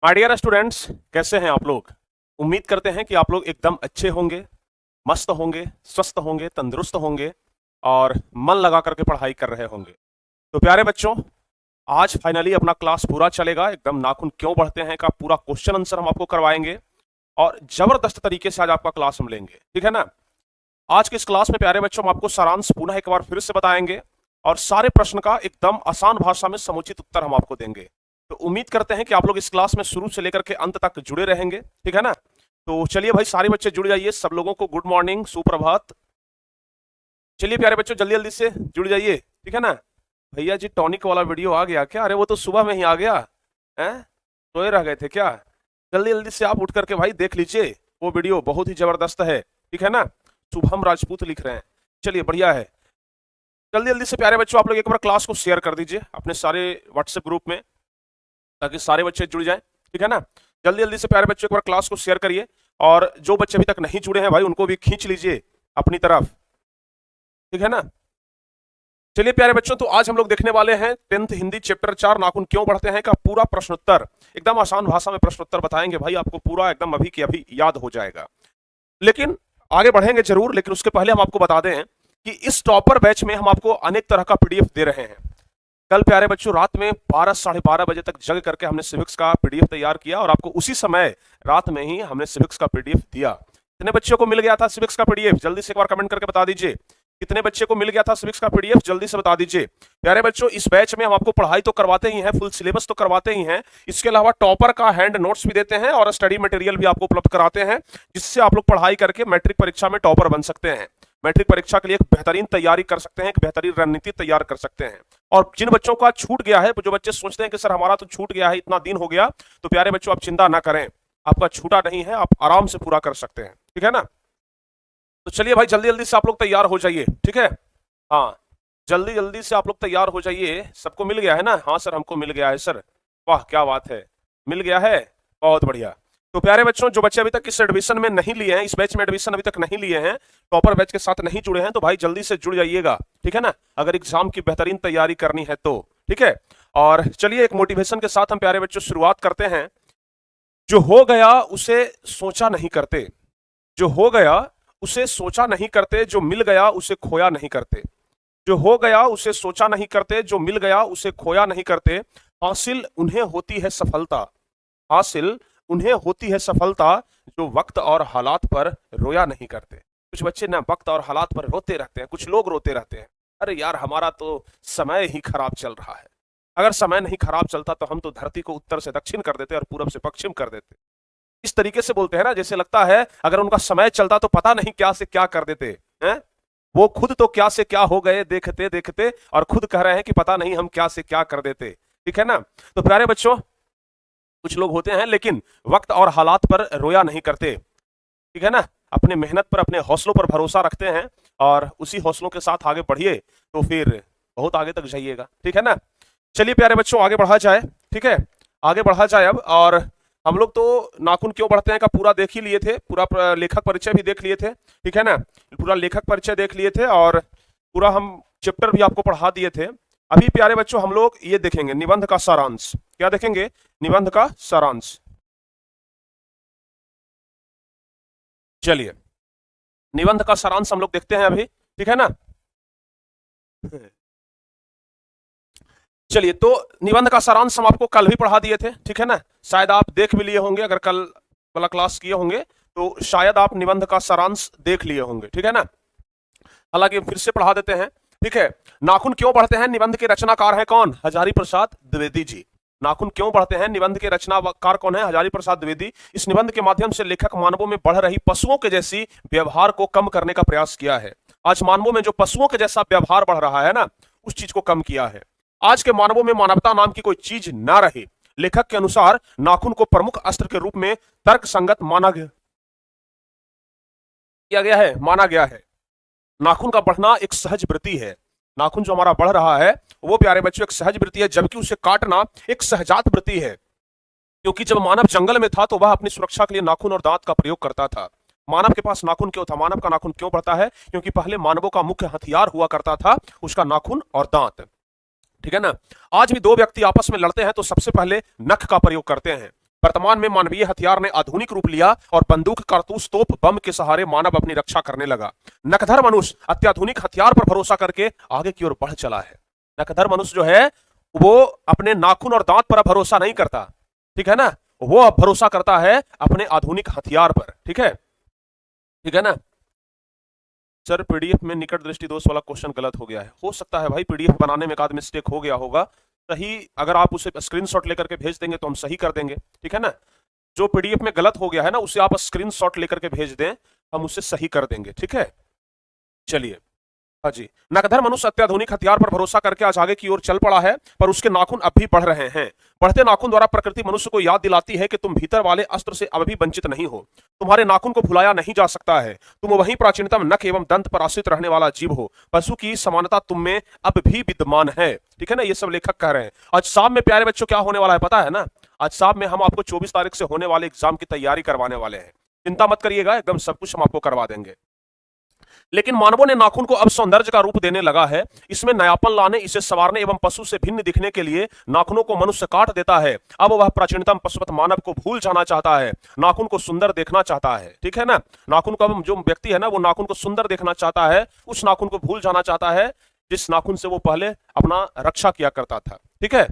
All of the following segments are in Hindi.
माय डियर स्टूडेंट्स, कैसे हैं आप लोग। उम्मीद करते हैं कि आप लोग एकदम अच्छे होंगे, मस्त होंगे, स्वस्थ होंगे, तंदुरुस्त होंगे और मन लगा करके पढ़ाई कर रहे होंगे। तो प्यारे बच्चों, आज फाइनली अपना क्लास पूरा चलेगा। एकदम नाखून क्यों बढ़ते हैं का पूरा क्वेश्चन आंसर हम आपको करवाएंगे और जबरदस्त तरीके से आज आपका क्लास हम लेंगे, ठीक है ना। आज के इस क्लास में प्यारे बच्चों हम आपको सारांश पुनः एक बार फिर से बताएंगे और सारे प्रश्न का एकदम आसान भाषा में समुचित उत्तर हम आपको देंगे। तो उम्मीद करते हैं कि आप लोग इस क्लास में शुरू से लेकर के अंत तक जुड़े रहेंगे, ठीक है ना। तो चलिए भाई, सारे बच्चे जुड़ जाइए। सब लोगों को गुड मॉर्निंग, सुप्रभात। चलिए प्यारे बच्चों, जल्दी जल्दी से जुड़ जाइए, ठीक है ना। भैया जी, टॉनिक वाला वीडियो आ गया क्या? अरे वो तो सुबह में ही आ गया है, सोए रह गए थे क्या? जल्दी जल्दी से आप उठ करके भाई देख लीजिए, वो वीडियो बहुत ही जबरदस्त है, ठीक है ना। शुभम राजपूत लिख रहे हैं, चलिए बढ़िया है। जल्दी जल्दी से प्यारे बच्चों आप लोग एक बार क्लास को शेयर कर दीजिए अपने सारे व्हाट्सएप ग्रुप में, ताकि सारे बच्चे जुड़ जाएं, ठीक है ना। जल्दी जल्दी से प्यारे बच्चों एक बार क्लास को शेयर करिए और जो बच्चे अभी तक नहीं जुड़े हैं भाई, उनको भी खींच लीजिए अपनी तरफ, ठीक है ना। चलिए प्यारे बच्चों, तो आज हम लोग देखने वाले हैं 10th हिंदी चैप्टर 4 नाखून क्यों बढ़ते हैं का पूरा प्रश्नोत्तर। एकदम आसान भाषा में प्रश्नोत्तर बताएंगे भाई, आपको पूरा एकदम अभी की अभी याद हो जाएगा। लेकिन आगे बढ़ेंगे जरूर, लेकिन उसके पहले हम आपको बता दें कि इस टॉपर बैच में हम आपको अनेक तरह का पीडीएफ दे रहे हैं। कल प्यारे बच्चों रात में 12 साढ़े 12 बजे तक जग करके हमने सिविक्स का पीडीएफ तैयार किया और आपको उसी समय रात में ही हमने सिविक्स का पीडीएफ दिया। कितने बच्चों को मिल गया था सिविक्स का पीडीएफ? जल्दी से एक बार कमेंट करके बता दीजिए, कितने बच्चे को मिल गया था सिविक्स का पीडीएफ? जल्दी से बता दीजिए। प्यारे बच्चों, इस बैच में हम आपको पढ़ाई तो करवाते ही हैं, फुल सिलेबस तो करवाते ही हैं, इसके अलावा टॉपर का हैंड नोट्स भी देते हैं और स्टडी मटेरियल भी आपको उपलब्ध कराते हैं, जिससे आप लोग पढ़ाई करके मैट्रिक परीक्षा में टॉपर बन सकते हैं। मैट्रिक परीक्षा के लिए एक बेहतरीन तैयारी कर सकते हैं, एक बेहतरीन रणनीति तैयार कर सकते हैं। और जिन बच्चों का छूट गया है, जो बच्चे सोचते हैं कि सर हमारा तो छूट गया है, इतना दिन हो गया, तो प्यारे बच्चों आप चिंता ना करें, आपका छूटा नहीं है, आप आराम से पूरा कर सकते हैं, ठीक है ना। तो चलिए भाई, जल्दी जल्दी से आप लोग तैयार हो जाइए, ठीक है। हाँ, जल्दी जल्दी से आप लोग तैयार हो जाइए। सबको मिल गया है ना? हाँ सर, हमको मिल गया है सर। वाह क्या बात है, मिल गया है, बहुत बढ़िया। तो प्यारे बच्चों, जो बच्चे अभी तक इस एडमिशन में नहीं लिए हैं, इस बैच में एडमिशन अभी तक नहीं लिए हैं, टॉपर बैच के साथ नहीं जुड़े हैं, तो भाई जल्दी से जुड़ जाइएगा, ठीक है ना, अगर एग्जाम की बेहतरीन तैयारी करनी है तो, ठीक है। और चलिए एक मोटिवेशन के साथ हम प्यारे बच्चों शुरुआत करते हैं। जो हो गया उसे सोचा नहीं करते, जो हो गया उसे सोचा नहीं करते, जो मिल गया उसे खोया नहीं करते। जो हो गया उसे सोचा नहीं करते, जो मिल गया उसे खोया नहीं करते। हासिल उन्हें होती है सफलता, हासिल उन्हें होती है सफलता, जो वक्त और हालात पर रोया नहीं करते। कुछ बच्चे ना वक्त और हालात पर रोते रहते हैं, कुछ लोग रोते रहते हैं, अरे यार हमारा तो समय ही खराब चल रहा है। अगर समय नहीं खराब चलता तो हम तो धरती को उत्तर से दक्षिण कर देते और पूरब से पश्चिम कर देते। इस तरीके से बोलते हैं ना, जैसे लगता है अगर उनका समय चलता तो पता नहीं क्या से क्या कर देते हैं। वो खुद तो क्या से क्या हो गए देखते देखते, और खुद कह रहे हैं कि पता नहीं हम क्या से क्या कर देते, ठीक है ना। तो प्यारे बच्चों, कुछ लोग होते हैं लेकिन वक्त और हालात पर रोया नहीं करते, ठीक है ना। अपने मेहनत पर, अपने हौसलों पर भरोसा रखते हैं और उसी हौसलों के साथ आगे बढ़िए, तो फिर बहुत आगे तक जाइएगा, ठीक है ना। चलिए प्यारे बच्चों आगे बढ़ा जाए, ठीक है, आगे बढ़ा जाए अब। और हम लोग तो नाखून क्यों बढ़ते हैं का पूरा देख ही लिए थे, पूरा लेखक परिचय भी देख लिए थे, ठीक है ना। पूरा लेखक परिचय देख लिए थे और पूरा हम चैप्टर भी आपको पढ़ा दिए थे। अभी प्यारे बच्चों हम लोग ये देखेंगे निबंध का सारांश। क्या देखेंगे? निबंध का सारांश। चलिए निबंध का सारांश हम लोग देखते हैं अभी, ठीक है ना। चलिए, तो निबंध का सारांश हम आपको कल भी पढ़ा दिए थे, ठीक है ना। शायद आप देख भी लिए होंगे, अगर कल वाला क्लास किए होंगे तो शायद आप निबंध का सारांश देख लिए होंगे, ठीक है ना। हालांकि फिर से पढ़ा देते हैं, ठीक है। नाखून क्यों बढ़ते हैं, निबंध के रचनाकार हैं कौन? हजारी प्रसाद द्विवेदी जी। नाखून क्यों बढ़ते हैं, निबंध के रचनाकार कौन है? हजारी प्रसाद द्विवेदी। इस निबंध के माध्यम से लेखक मानवों में बढ़ रही पशुओं के जैसी व्यवहार को कम करने का प्रयास किया है। आज मानवों में जो पशुओं के जैसा व्यवहार बढ़ रहा है ना, उस चीज को कम किया है। आज के मानवों में मानवता नाम की कोई चीज ना रही। लेखक के अनुसार नाखून को प्रमुख अस्त्र के रूप में तर्क संगत माना गया है। नाखून का बढ़ना एक सहज वृत्ति है। नाखून जो हमारा बढ़ रहा है वो प्यारे बच्चों एक सहज वृत्ति है, जबकि उसे काटना एक सहजात वृत्ति है। क्योंकि जब मानव जंगल में था तो वह अपनी सुरक्षा के लिए नाखून और दांत का प्रयोग करता था। मानव के पास नाखून क्यों था? मानव का नाखून क्यों बढ़ता है? क्योंकि पहले मानवों का मुख्य हथियार हुआ करता था उसका नाखून और दांत, ठीक है ना। आज भी दो व्यक्ति आपस में लड़ते हैं तो सबसे पहले नख का प्रयोग करते हैं। वर्तमान में मानवीय हथियार ने आधुनिक रूप लिया और बंदूक, कारतूस, तोप, बम के सहारे मानव अपनी रक्षा करने लगा। नकधर मनुष्य अत्याधुनिक हथियार पर भरोसा करके आगे की ओर बढ़ चला है। नकधर मनुष्य जो है वो अपने नाखून और दांत पर भरोसा नहीं करता, ठीक है ना, वो अब भरोसा करता है अपने आधुनिक हथियार पर। ठीक है, ठीक है ना। सर पीडीएफ में निकट दृष्टि दोष वाला क्वेश्चन गलत हो गया है। हो सकता है भाई, पीडीएफ बनाने में एक आध मिस्टेक हो गया होगा। सही अगर आप उसे स्क्रीनशॉट लेकर के भेज देंगे तो हम सही कर देंगे, ठीक है ना। जो पीडीएफ में गलत हो गया है ना, उसे आप स्क्रीनशॉट लेकर के भेज दें, हम उसे सही कर देंगे, ठीक है। चलिए, हाँ जी। नकधर मनुष्य अत्याधुनिक हथियार पर भरोसा करके आज आगे की ओर चल पड़ा है, पर उसके नाखून अब भी बढ़ रहे हैं। बढ़ते नाखून द्वारा प्रकृति मनुष्य को याद दिलाती है कि तुम भीतर वाले अस्त्र से अब भी वंचित नहीं हो। तुम्हारे नाखून को भुलाया नहीं जा सकता है। तुम वही प्राचीनतम नख एवं दंत पर आश्रित रहने वाला जीव हो। पशु की समानता तुम में अब भी विद्यमान है, ठीक है ना। ये सब लेखक कह रहे हैं। आज शाम में प्यारे बच्चों क्या होने वाला है पता है ना। आज शाम में हम आपको 24 तारीख से होने वाले एग्जाम की तैयारी करवाने वाले हैं। चिंता मत करिएगा, एकदम सब कुछ हम आपको करवा देंगे। लेकिन मानवों ने नाखून को अब सौंदर्य का रूप देने लगा है। इसमें नयापन लाने, इसे संवारने एवं पशु से भिन्न दिखने के लिए नाखूनों को मनुष्य काट देता है। अब वह प्राचीनतम पशुपत मानव को भूल जाना चाहता है, नाखून को सुंदर देखना चाहता है, ठीक है ना। नाखून को अब जो व्यक्ति है ना, वो नाखून को सुंदर देखना चाहता है, उस नाखून को भूल जाना चाहता है जिस नाखून से वो पहले अपना रक्षा किया करता था, ठीक है।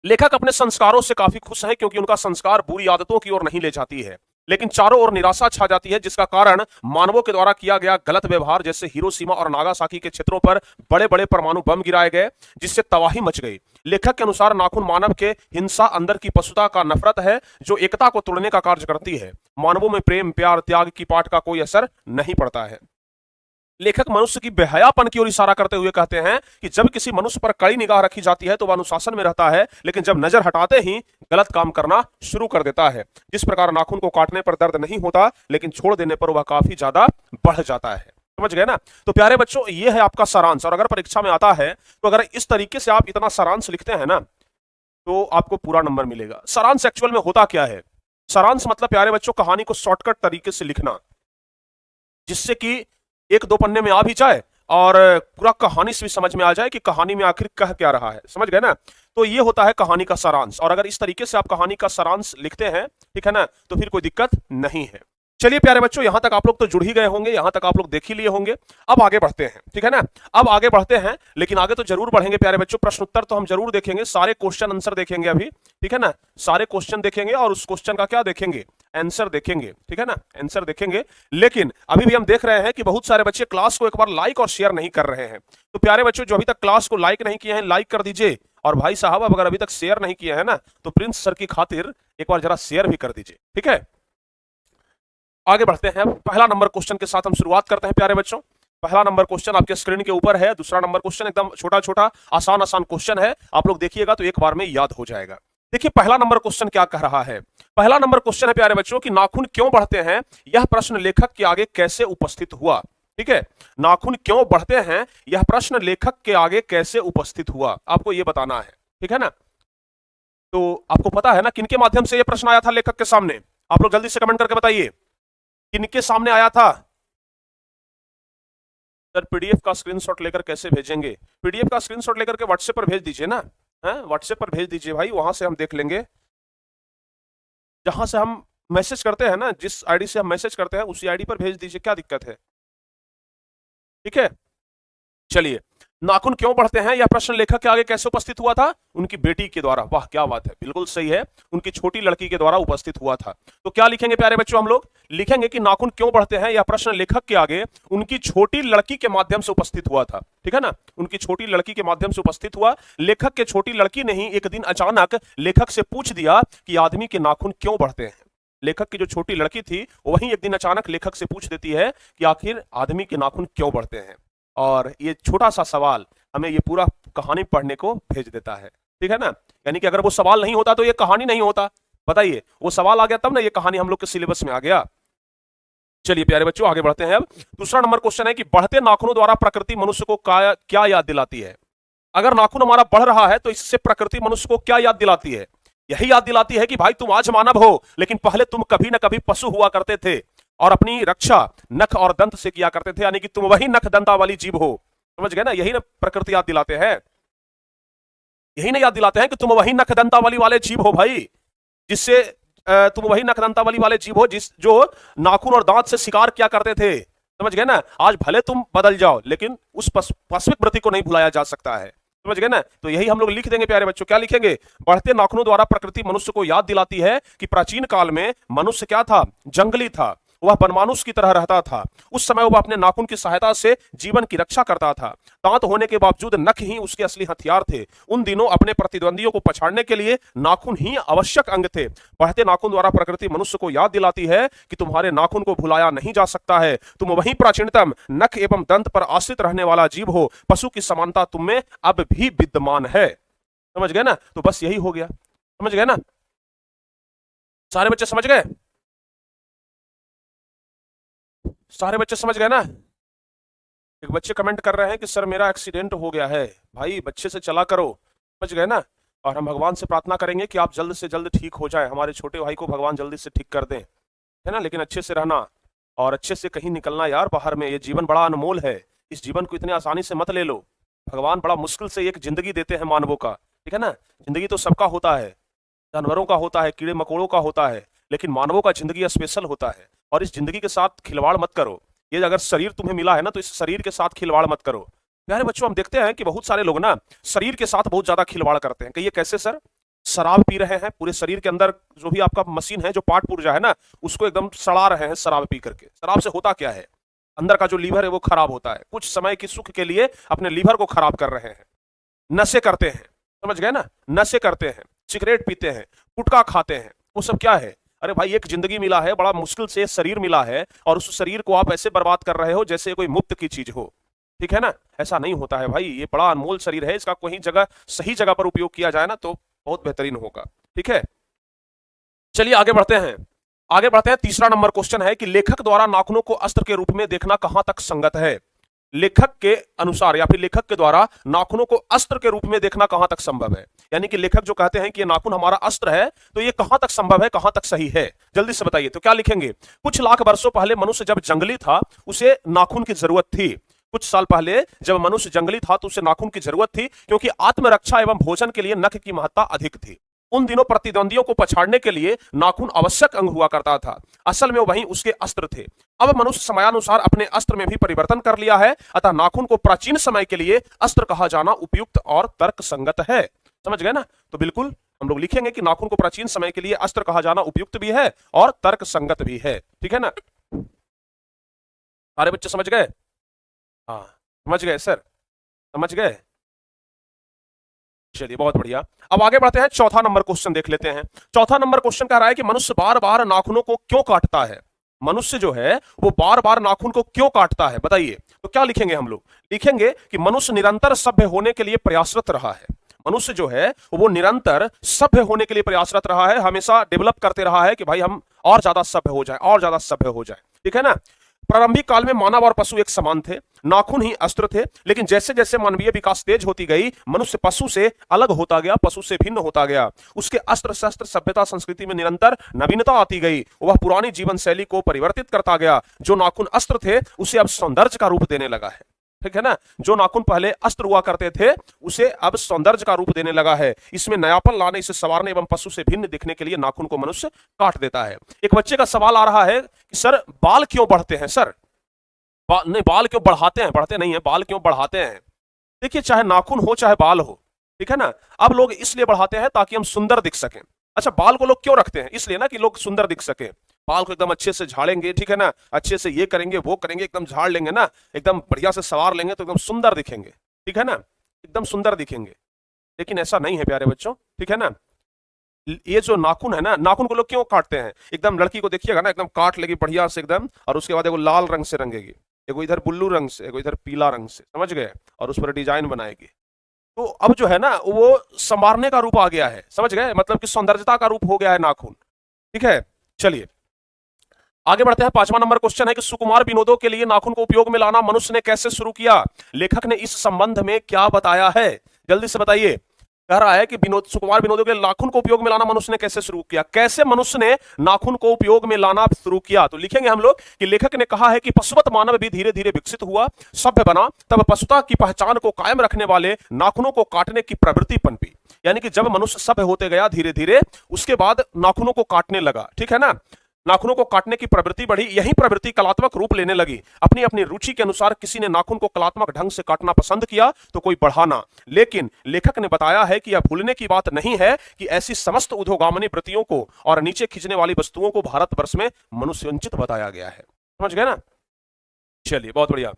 लेखक अपने संस्कारों से काफी खुश हैं क्योंकि उनका संस्कार बुरी आदतों की ओर नहीं ले जाती है, लेकिन चारों ओर निराशा छा जाती है, जिसका कारण मानवों के द्वारा किया गया गलत व्यवहार, जैसे हिरोशिमा और नागासाकी के क्षेत्रों पर बड़े बड़े परमाणु बम गिराए गए, जिससे तबाही मच गई। लेखक के अनुसार नाखून मानव के हिंसा, अंदर की पशुता का नफरत है जो एकता को तोड़ने का कार्य करती है। मानवों में प्रेम, प्यार, त्याग की पाठ का कोई असर नहीं पड़ता है। लेखक मनुष्य की बेहयापन की ओर इशारा करते हुए कहते हैं कि जब किसी मनुष्य पर कड़ी निगाह रखी जाती है तो वह अनुशासन में रहता है, लेकिन जब नजर हटाते ही गलत काम करना शुरू कर देता है। जिस प्रकार नाखून को काटने पर दर्द नहीं होता, लेकिन छोड़ देने पर वह काफी ज्यादा बढ़ जाता है। समझ गए ना। तो प्यारे बच्चों, ये है आपका सारांश। और अगर परीक्षा में आता है तो अगर इस तरीके से आप इतना सारांश लिखते हैं ना, तो आपको पूरा नंबर मिलेगा। सारांश एक्चुअल में होता क्या है? सारांश मतलब प्यारे बच्चों कहानी को शॉर्टकट तरीके से लिखना, जिससे कि एक दो पन्ने में आ भी जाए और पूरा कहानी से भी समझ में आ जाए कि कहानी में आखिर कह क्या रहा है। समझ गए ना। तो ये होता है कहानी का सारांश। और अगर इस तरीके से आप कहानी का सारांश लिखते हैं, ठीक है ना, तो फिर कोई दिक्कत नहीं है। चलिए प्यारे बच्चों, यहां तक आप लोग तो जुड़ ही गए होंगे, यहां तक आप लोग देख ही लिए होंगे। अब आगे बढ़ते हैं, ठीक है ना। अब आगे बढ़ते हैं, लेकिन आगे तो जरूर बढ़ेंगे प्यारे बच्चों। प्रश्न उत्तर तो हम जरूर देखेंगे, सारे क्वेश्चन आंसर देखेंगे अभी, ठीक है ना। सारे क्वेश्चन देखेंगे और उस क्वेश्चन का क्या देखेंगे, आंसर देखेंगे, ठीक है ना, आंसर देखेंगे। लेकिन अभी भी हम देख रहे हैं कि बहुत सारे बच्चे क्लास को एक बार लाइक और शेयर नहीं कर रहे हैं। तो प्यारे बच्चों, जो अभी तक क्लास को लाइक नहीं किए हैं, लाइक कर दीजिए। और भाई साहब, अगर अभी तक शेयर नहीं किए हैं ना, तो प्रिंस सर की खातिर एक बार जरा शेयर भी कर दीजिए, ठीक है। आगे बढ़ते हैं। पहला नंबर क्वेश्चन के साथ हम शुरुआत करते हैं प्यारे बच्चों। पहला नंबर क्वेश्चन आपके स्क्रीन के ऊपर है। दूसरा नंबर क्वेश्चन एकदम छोटा छोटा आसान आसान क्वेश्चन है, आप लोग देखिएगा तो एक बार में याद हो जाएगा। देखिए पहला नंबर क्वेश्चन क्या कह रहा है। पहला नंबर क्वेश्चन है प्यारे बच्चों कि नाखून क्यों बढ़ते हैं, यह प्रश्न लेखक के आगे कैसे उपस्थित हुआ। ठीक है, नाखून क्यों बढ़ते हैं, यह प्रश्न लेखक के आगे कैसे उपस्थित हुआ, आपको यह बताना है, ठीक है ना। तो आपको पता है ना किनके माध्यम से यह प्रश्न आया था लेखक के सामने, आप लोग जल्दी से कमेंट करके बताइए किनके सामने आया था। सर पीडीएफ का स्क्रीनशॉट लेकर कैसे भेजेंगे? पीडीएफ का स्क्रीनशॉट लेकर के व्हाट्सएप पर भेज दीजिए ना, व्हाट्सएप पर भेज दीजिए भाई, वहां से हम देख लेंगे। जहां से हम मैसेज करते हैं ना, जिस आईडी से हम मैसेज करते हैं उसी आईडी पर भेज दीजिए, क्या दिक्कत है, ठीक है। चलिए, नाखून क्यों बढ़ते हैं यह प्रश्न लेखक के आगे कैसे उपस्थित हुआ था, उनकी बेटी के द्वारा। वाह क्या बात है, बिल्कुल सही है, उनकी छोटी लड़की के द्वारा उपस्थित हुआ था। तो क्या लिखेंगे प्यारे बच्चों, हम लोग लिखेंगे कि नाखून क्यों बढ़ते हैं यह प्रश्न लेखक के आगे उनकी छोटी लड़की के माध्यम से उपस्थित हुआ था, ठीक है ना। उनकी छोटी लड़की के माध्यम से उपस्थित हुआ। लेखक के छोटी लड़की ने ही एक दिन अचानक लेखक से पूछ दिया कि आदमी के नाखून क्यों बढ़ते हैं। लेखक की जो छोटी लड़की थी वही एक दिन अचानक लेखक से पूछ देती है कि आखिर आदमी के नाखून क्यों बढ़ते हैं। और ये छोटा सा सवाल हमें ये पूरा कहानी पढ़ने को भेज देता है, ठीक है ना। यानी कि अगर वो सवाल नहीं होता तो ये कहानी नहीं होता। बताइए, वो सवाल आ गया तब ना ये कहानी हम लोग के सिलेबस में आ गया। चलिए प्यारे बच्चों आगे बढ़ते हैं। अब दूसरा नंबर क्वेश्चन है कि बढ़ते नाखूनों द्वारा प्रकृति मनुष्य को क्या याद दिलाती है। अगर नाखून हमारा बढ़ रहा है तो इससे प्रकृति मनुष्य को क्या याद दिलाती है? यही याद दिलाती है कि भाई तुम आज मानव हो, लेकिन पहले तुम कभी ना कभी पशु हुआ करते थे और अपनी रक्षा नख और दंत से किया करते थे, यानी कि तुम वही नख दंता वाली जीव हो। समझ गए ना, यही ना प्रकृति याद दिलाते हैं, यही ना याद दिलाते हैं कि तुम वही नख दंता वाले जीव हो भाई। जिससे तुम वही नखदंतावली वाले जीव हो जो नाखून और दांत से शिकार किया करते थे। समझ गए ना? आज भले तुम बदल जाओ लेकिन उस पाश्विक वृत्ति को नहीं भुलाया जा सकता है। समझ गए ना? तो यही हम लोग लिख देंगे प्यारे बच्चों। क्या लिखेंगे? बढ़ते नाखूनों द्वारा प्रकृति मनुष्य को याद दिलाती है कि प्राचीन काल में मनुष्य क्या था? जंगली था। वह वनमानुष की तरह रहता था। उस समय वह अपने नाखून की सहायता से जीवन की रक्षा करता था। दांत होने के बावजूद नख ही उसके असली हथियार थे। उन दिनों अपने प्रतिद्वंदियों को पछाड़ने के लिए नाखून ही आवश्यक अंग थे। बढ़ते नाखून द्वारा प्रकृति मनुष्य को याद दिलाती है कि तुम्हारे नाखून को भुलाया नहीं जा सकता है। तुम वही प्राचीनतम नख एवं दंत पर आश्रित रहने वाला जीव हो। पशु की समानता तुम में अब भी विद्यमान है। समझ गए ना? तो बस यही हो गया। समझ गए ना? सारे बच्चे समझ गए? सारे बच्चे समझ गए ना? एक बच्चे कमेंट कर रहे हैं कि सर मेरा एक्सीडेंट हो गया है। भाई बच्चे से चला करो। समझ गए ना? और हम भगवान से प्रार्थना करेंगे कि आप जल्द से जल्द ठीक हो जाए। हमारे छोटे भाई को भगवान जल्दी से ठीक कर दें, है ना? लेकिन अच्छे से रहना और अच्छे से कहीं निकलना यार बाहर में। ये जीवन बड़ा अनमोल है। इस जीवन को इतने आसानी से मत ले लो। भगवान बड़ा मुश्किल से एक जिंदगी देते हैं मानवों का, ठीक है ना? जिंदगी तो सबका होता है, जानवरों का होता है, कीड़े मकोड़ों का होता है, लेकिन मानवों का जिंदगी स्पेशल होता है। और इस जिंदगी के साथ खिलवाड़ मत करो। ये अगर शरीर तुम्हें मिला है ना तो इस शरीर के साथ खिलवाड़ मत करो। प्यारे बच्चों, हम देखते हैं कि बहुत सारे लोग ना शरीर के साथ बहुत ज्यादा खिलवाड़ करते हैं। कहिए कैसे सर? शराब पी रहे हैं, पूरे शरीर के अंदर जो भी आपका मशीन है, जो पार्ट पुर्जा है ना, उसको एकदम सड़ा रहे हैं शराब पी करके। शराब से होता क्या है? अंदर का जो लीवर है वो खराब होता है। कुछ समय की सुख के लिए अपने लीवर को खराब कर रहे हैं। नशे करते हैं, समझ गए ना? नशे करते हैं, सिगरेट पीते हैं, गुटखा खाते हैं। वो सब क्या है? अरे भाई एक जिंदगी मिला है, बड़ा मुश्किल से शरीर मिला है और उस शरीर को आप ऐसे बर्बाद कर रहे हो जैसे कोई मुफ्त की चीज हो। ठीक है ना? ऐसा नहीं होता है भाई। ये बड़ा अनमोल शरीर है, इसका कोई जगह सही जगह पर उपयोग किया जाए ना तो बहुत बेहतरीन होगा। ठीक है, चलिए आगे बढ़ते हैं। आगे बढ़ते हैं। तीसरा नंबर क्वेश्चन है कि लेखक द्वारा नाखूनों को अस्त्र के रूप में देखना कहां तक संगत है? लेखक के अनुसार या फिर लेखक के द्वारा नाखूनों को अस्त्र के रूप में देखना कहां तक संभव है? यानी कि लेखक जो कहते हैं कि ये नाखून हमारा अस्त्र है, तो ये कहां तक संभव है, कहां तक सही है? जल्दी से बताइए। तो क्या लिखेंगे? कुछ लाख वर्षों पहले मनुष्य जब जंगली था उसे नाखून की जरूरत थी। कुछ साल पहले जब मनुष्य जंगली था तो उसे नाखून की जरूरत थी, क्योंकि आत्मरक्षा एवं भोजन के लिए नख की महत्ता अधिक थी। उन दिनों प्रतिद्वंदियों को पछाड़ने के लिए नाखून आवश्यक अंग हुआ करता था। असल में वही उसके अस्त्र थे। अब मनुष्य समयानुसार अपने अस्त्र में भी परिवर्तन कर लिया है, अतः नाखून को प्राचीन समय के लिए अस्त्र कहा जाना उपयुक्त और तर्कसंगत है। समझ गए ना? तो बिल्कुल हम लोग लिखेंगे कि नाखून को प्राचीन समय के लिए अस्त्र कहा जाना उपयुक्त भी है और तर्कसंगत भी है। ठीक है ना? सारे बच्चे समझ गए? हाँ, समझ गए सर? समझ गए? चलिए बहुत बढ़िया। अब आगे बढ़ते हैं, चौथा नंबर क्वेश्चन देख लेते हैं। चौथा नंबर क्वेश्चन कह रहा है कि मनुष्य बार बार नाखूनों को क्यों काटता है? मनुष्य जो है वो बार बार नाखून को क्यों काटता है, बताइए। तो क्या लिखेंगे हम लोग? लिखेंगे कि मनुष्य निरंतर सभ्य होने के लिए प्रयासरत रहा है। मनुष्य जो है वो निरंतर सभ्य होने के लिए प्रयासरत रहा है, हमेशा डेवलप करते रहा है कि भाई हम और ज्यादा सभ्य हो जाए, और ज्यादा सभ्य हो जाए। ठीक है ना? प्रारंभिक काल में मानव और पशु एक समान थे, नाखून ही अस्त्र थे। लेकिन जैसे जैसे मानवीय विकास तेज होती गई, मनुष्य पशु से अलग होता गया, पशु से भिन्न होता गया। उसके अस्त्र शस्त्र सभ्यता संस्कृति में निरंतर नवीनता आती गई। वह पुरानी जीवन शैली को परिवर्तित करता गया। जो नाखून अस्त्र थे उसे अब सौंदर्य का रूप देने लगा है। ठीक है ना? जो नाखून पहले अस्त्र हुआ करते थे उसे अब सौंदर्य का रूप देने लगा है। इसमें नयापन लाने, इसे संवारने एवं पशु से भिन्न दिखने के लिए नाखून को मनुष्य काट देता है। एक बच्चे का सवाल आ रहा है कि सर बाल क्यों बढ़ते हैं? सर नहीं, बाल क्यों बढ़ाते हैं? बढ़ते नहीं है, बाल क्यों बढ़ाते हैं? देखिए, चाहे नाखून हो चाहे बाल हो, ठीक है ना, अब लोग इसलिए बढ़ाते हैं ताकि हम सुंदर दिख सकें। अच्छा, बाल को लोग क्यों रखते हैं? इसलिए ना कि लोग सुंदर दिख सके। बाल को एकदम अच्छे से झाड़ेंगे, ठीक है ना, अच्छे से ये करेंगे वो करेंगे, एकदम झाड़ लेंगे ना, एकदम बढ़िया से सवार लेंगे तो एकदम सुंदर दिखेंगे। ठीक है ना? एकदम सुंदर दिखेंगे। लेकिन ऐसा नहीं है प्यारे बच्चों। ठीक है ना? ये जो नाखून है ना, नाखून को लोग क्यों काटते हैं? एकदम लड़की को देखिएगा ना, एकदम काट लेगी बढ़िया से एकदम, और उसके बाद एगो लाल रंग से रंगेगी, एगो इधर ब्लू रंग से, एगो इधर पीला रंग से, समझ गए, और उस पर डिजाइन बनाएगी। तो अब जो है ना वो संवारने का रूप आ गया है, समझ गए, मतलब कि सौंदर्यता का रूप हो गया है नाखून। ठीक है, चलिए आगे बढ़ते हैं। पांचवा नंबर क्वेश्चन है कि सुकुमार विनोदों के लिए नाखून को उपयोग में लाना मनुष्य ने कैसे शुरू किया? लेखक ने इस संबंध में क्या बताया है? जल्दी से बताइए। कह रहा है कि सुकुमार विनोदों के लिए नाखून को उपयोग में लाना मनुष्य ने कैसे शुरू किया? कैसे मनुष्य ने नाखून को उपयोग में लाना शुरू किया? तो लिखेंगे हम लोग कि लेखक ने कहा है कि पशुवत मानव भी धीरे धीरे विकसित हुआ, सभ्य बना, तब पशुता की पहचान को कायम रखने वाले नाखूनों को काटने की प्रवृत्ति पनपी। यानी कि जब मनुष्य सभ्य होते गया धीरे धीरे, उसके बाद नाखूनों को काटने लगा, ठीक है ना, नाखूनों को काटने की प्रवृत्ति बढ़ी। यही प्रवृत्ति कलात्मक रूप लेने लगी। अपनी अपनी रुचि के अनुसार किसी ने नाखून को कलात्मक ढंग से काटना पसंद किया तो कोई बढ़ाना। लेकिन लेखक ने बताया है कि यह भूलने की बात नहीं है कि ऐसी समस्त उद्योगामिनी वृत्तियों को और नीचे खींचने वाली वस्तुओं को भारतवर्ष में मनुष्योचित बताया गया है। समझ गए ना? चलिए, बहुत बढ़िया।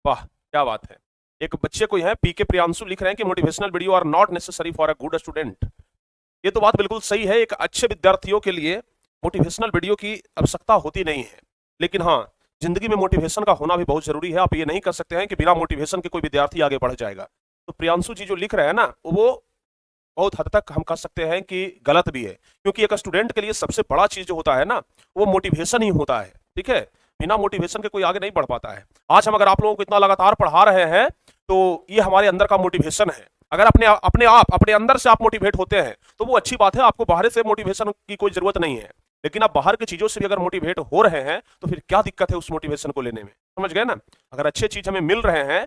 वाह, क्या बात है। एक बच्चे को है पीके प्रियांशु लिख रहे हैं कि motivational video are not necessary for a good student. ये तो बात बिल्कुल सही है। एक अच्छे विद्यार्थियों के लिए मोटिवेशनल वीडियो की आवश्यकता होती नहीं है, लेकिन हाँ, जिंदगी में मोटिवेशन का होना भी बहुत जरूरी है। आप ये नहीं कर सकते हैं कि बिना मोटिवेशन के कोई विद्यार्थी आगे बढ़ जाएगा। तो प्रियांशु जी जो लिख रहे हैं ना, वो बहुत हद तक हम कह सकते हैं कि गलत भी है, क्योंकि एक स्टूडेंट के लिए सबसे बड़ा चीज जो होता है ना, वो मोटिवेशन ही होता है। ठीक है, बिना मोटिवेशन के कोई आगे नहीं बढ़ पाता है। आज हम अगर आप लोगों को इतना लगातार पढ़ा रहे हैं तो ये हमारे अंदर का मोटिवेशन है। अगर अपने अंदर से आप मोटिवेट होते हैं तो वो अच्छी बात है, आपको बाहर से मोटिवेशन की कोई जरूरत नहीं है। लेकिन आप बाहर की चीजों से भी अगर मोटिवेट हो रहे हैं तो फिर क्या दिक्कत है उस मोटिवेशन को लेने में? समझ गए ना? अगर अच्छे चीज हमें मिल रहे हैं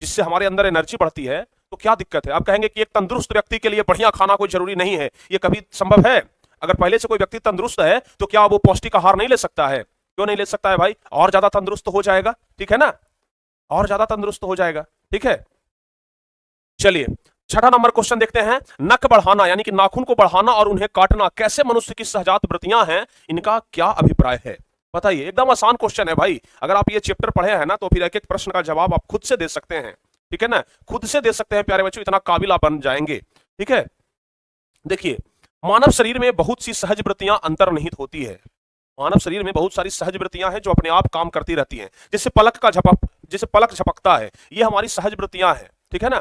जिससे हमारे अंदर एनर्जी बढ़ती है तो क्या दिक्कत है? आप कहेंगे कि एक तंदुरुस्त व्यक्ति के लिए बढ़िया खाना कोई जरूरी नहीं है, ये कभी संभव है? अगर पहले से कोई व्यक्ति तंदुरुस्त है तो क्या वो पौष्टिक आहार नहीं ले सकता है? क्यों नहीं ले सकता है भाई? और ज्यादा तंदुरुस्त हो जाएगा, ठीक है ना, और ज्यादा तंदुरुस्त हो जाएगा। ठीक है, चलिए छठा नंबर क्वेश्चन देखते हैं। नख बढ़ाना यानी कि नाखून को बढ़ाना और उन्हें काटना कैसे मनुष्य की सहजात वृत्तियां हैं, इनका क्या अभिप्राय है? बताइए। एकदम आसान क्वेश्चन है भाई। अगर आप ये चैप्टर पढ़े हैं ना तो फिर एक एक प्रश्न का जवाब आप खुद से दे सकते हैं, ठीक है ना, खुद से दे सकते हैं प्यारे बच्चों, इतना काबिल आप बन जाएंगे। ठीक है, देखिए, मानव शरीर में बहुत सी सहज वृत्तियां अंतर्निहित होती है। मानव शरीर में बहुत सारी सहज वृत्तियां हैं जो अपने आप काम करती रहती हैं। जैसे पलक झपकता है, ये हमारी सहज वृत्तियां हैं। ठीक है ना,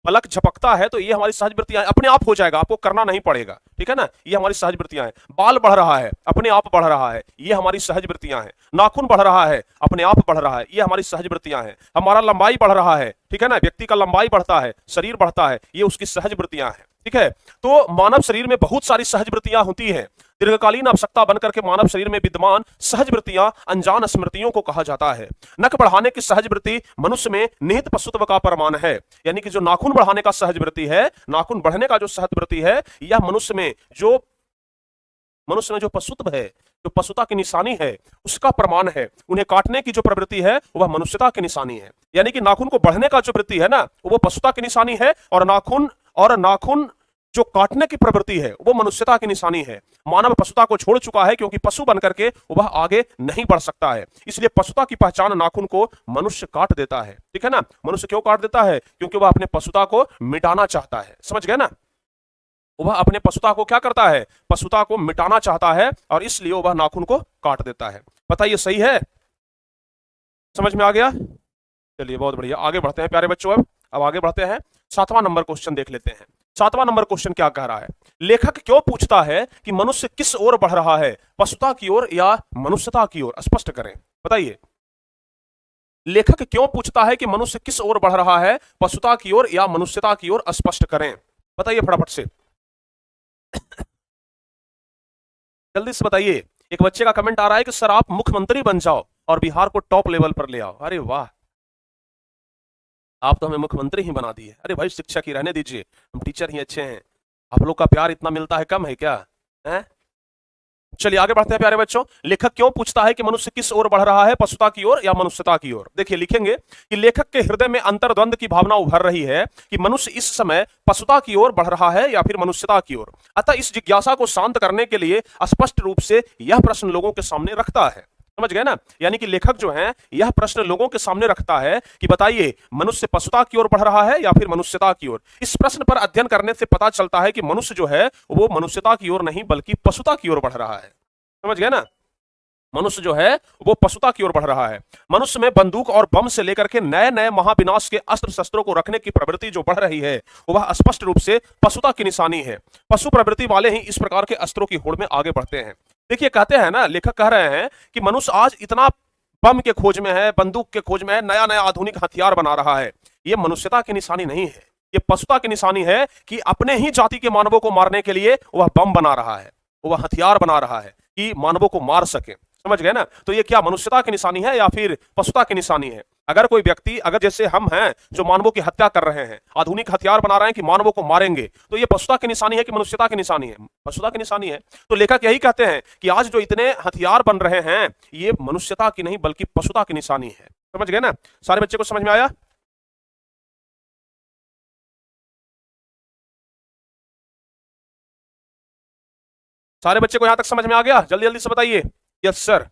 पलक झपकता है तो ये हमारी सहज वृत्तियां हैं, अपने आप हो जाएगा, आपको करना नहीं पड़ेगा। ठीक है ना, ये हमारी सहज वृत्तियां हैं। बाल बढ़ रहा है, अपने आप बढ़ रहा है, ये हमारी सहज वृत्तियां हैं। नाखून बढ़ रहा है, अपने आप बढ़ रहा है, ये हमारी सहज वृत्तियां हैं। हमारा लंबाई बढ़ रहा है, ठीक है ना, व्यक्ति का लंबाई बढ़ता है, शरीर बढ़ता है, ये उसकी सहज वृत्तियां हैं। ठीक है, तो मानव शरीर में बहुत सारी सहज वृत्तियां होती हैं। दीर्घकालीन आवश्यकता बनकर के मानव शरीर में विद्यमान सहज वृत्तियां अनजान स्मृतियों को कहा जाता है। नख बढ़ाने की सहज वृत्ति मनुष्य में निहित पशुत्व का प्रमाण है। यानी कि जो नाखून बढ़ाने का सहज वृत्ति है, नाखून बढ़ने का जो सहज वृत्ति है, यह मनुष्य में जो पशुत्व है, जो पशुता की निशानी है, उसका प्रमाण है। उन्हें काटने की जो प्रवृत्ति है वह मनुष्यता की निशानी है। यानी कि नाखून को बढ़ने का जो वृत्ति है ना, वो पशुता की निशानी है, और नाखून जो काटने की प्रवृत्ति है वो मनुष्यता की निशानी है। मानव पशुता को छोड़ चुका है क्योंकि पशु बनकर के वह आगे नहीं बढ़ सकता है। इसलिए पशुता की पहचान नाखून को मनुष्य काट देता है। ठीक है ना, मनुष्य क्यों काट देता है? क्योंकि वह अपने पशुता को मिटाना चाहता है। समझ गए ना, वह अपने पशुता को क्या करता है? पशुता को मिटाना चाहता है, और इसलिए वह नाखून को काट देता है। बताइए, सही है? समझ में आ गया? चलिए, बहुत बढ़िया, आगे बढ़ते हैं प्यारे बच्चों। अब आगे बढ़ते हैं, 7वां नंबर क्वेश्चन देख लेते हैं। 7वां नंबर क्वेश्चन क्या कह रहा है? लेखक क्यों पूछता है कि मनुष्य किस ओर बढ़ रहा है, पशुता की ओर या मनुष्यता की ओर? स्पष्ट करें, बताइए। लेखक क्यों पूछता है कि मनुष्य किस ओर बढ़ रहा है, पशुता की ओर या मनुष्यता की ओर? स्पष्ट करें, बताइए फटाफट से, जल्दी से बताइए। एक बच्चे का कमेंट आ रहा है कि सर आप मुख्यमंत्री बन जाओ और बिहार को टॉप लेवल पर ले आओ। अरे वाह, आप तो हमें मुख्यमंत्री ही बना दिए। अरे भाई, शिक्षक ही रहने दीजिए, हम टीचर ही अच्छे हैं। आप लोग का प्यार इतना मिलता है, कम है क्या? है? चलिए आगे बढ़ते हैं प्यारे बच्चों। लेखक क्यों पूछता है कि मनुष्य किस ओर बढ़ रहा है, पशुता की ओर या मनुष्यता की ओर? देखिए, लिखेंगे कि लेखक के हृदय में अंतर्द्वंद की भावना उभर रही है कि मनुष्य इस समय पशुता की ओर बढ़ रहा है या फिर मनुष्यता की ओर। अतः इस जिज्ञासा को शांत करने के लिए स्पष्ट रूप से यह प्रश्न लोगों के सामने रखता है। समझ गए ना? यानी कि लेखक जो है यह प्रश्न लोगों के सामने रखता है कि बताइए, मनुष्य पशुता की ओर बढ़ रहा है या फिर मनुष्यता की ओर? इस प्रश्न पर अध्ययन करने से पता चलता है कि मनुष्य जो है वो मनुष्यता की ओर नहीं बल्कि पशुता की ओर बढ़ रहा है। समझ गए ना? मनुष्य जो है वो पशुता की ओर बढ़ रहा है। मनुष्य में बंदूक और बम से लेकर के नए नए महाविनाश के अस्त्र शस्त्रों को रखने की प्रवृत्ति जो बढ़ रही है वह स्पष्ट रूप से पशुता की निशानी है। पशु प्रवृत्ति वाले ही इस प्रकार के अस्त्रों की होड़ में आगे बढ़ते हैं। देखिए, कहते हैं ना, लेखक कह रहे हैं कि मनुष्य आज इतना बम के खोज में है, बंदूक के खोज में है, नया नया आधुनिक हथियार बना रहा है। ये मनुष्यता की निशानी नहीं है, ये पशुता की निशानी है कि अपने ही जाति के मानवों को मारने के लिए वह बम बना रहा है, वह हथियार बना रहा है कि मानवों को मार सके। समझ गए ना? तो ये क्या मनुष्यता की निशानी है या फिर पशुता की निशानी है? अगर कोई व्यक्ति, अगर जैसे हम हैं जो मानवों की हत्या कर रहे हैं, आधुनिक हथियार बना रहे हैं कि मानवों को मारेंगे, तो ये पशुता की निशानी है कि मनुष्यता की निशानी है? पशुता की निशानी है। तो लेखक यही कहते हैं कि आज जो इतने हथियार बन रहे हैं, ये मनुष्यता की नहीं बल्कि पशुता की निशानी है। समझ गए ना? सारे बच्चे को समझ में आया? सारे बच्चे को यहां तक समझ में आ गया? जल्दी जल्दी से बताइए। Yes sir.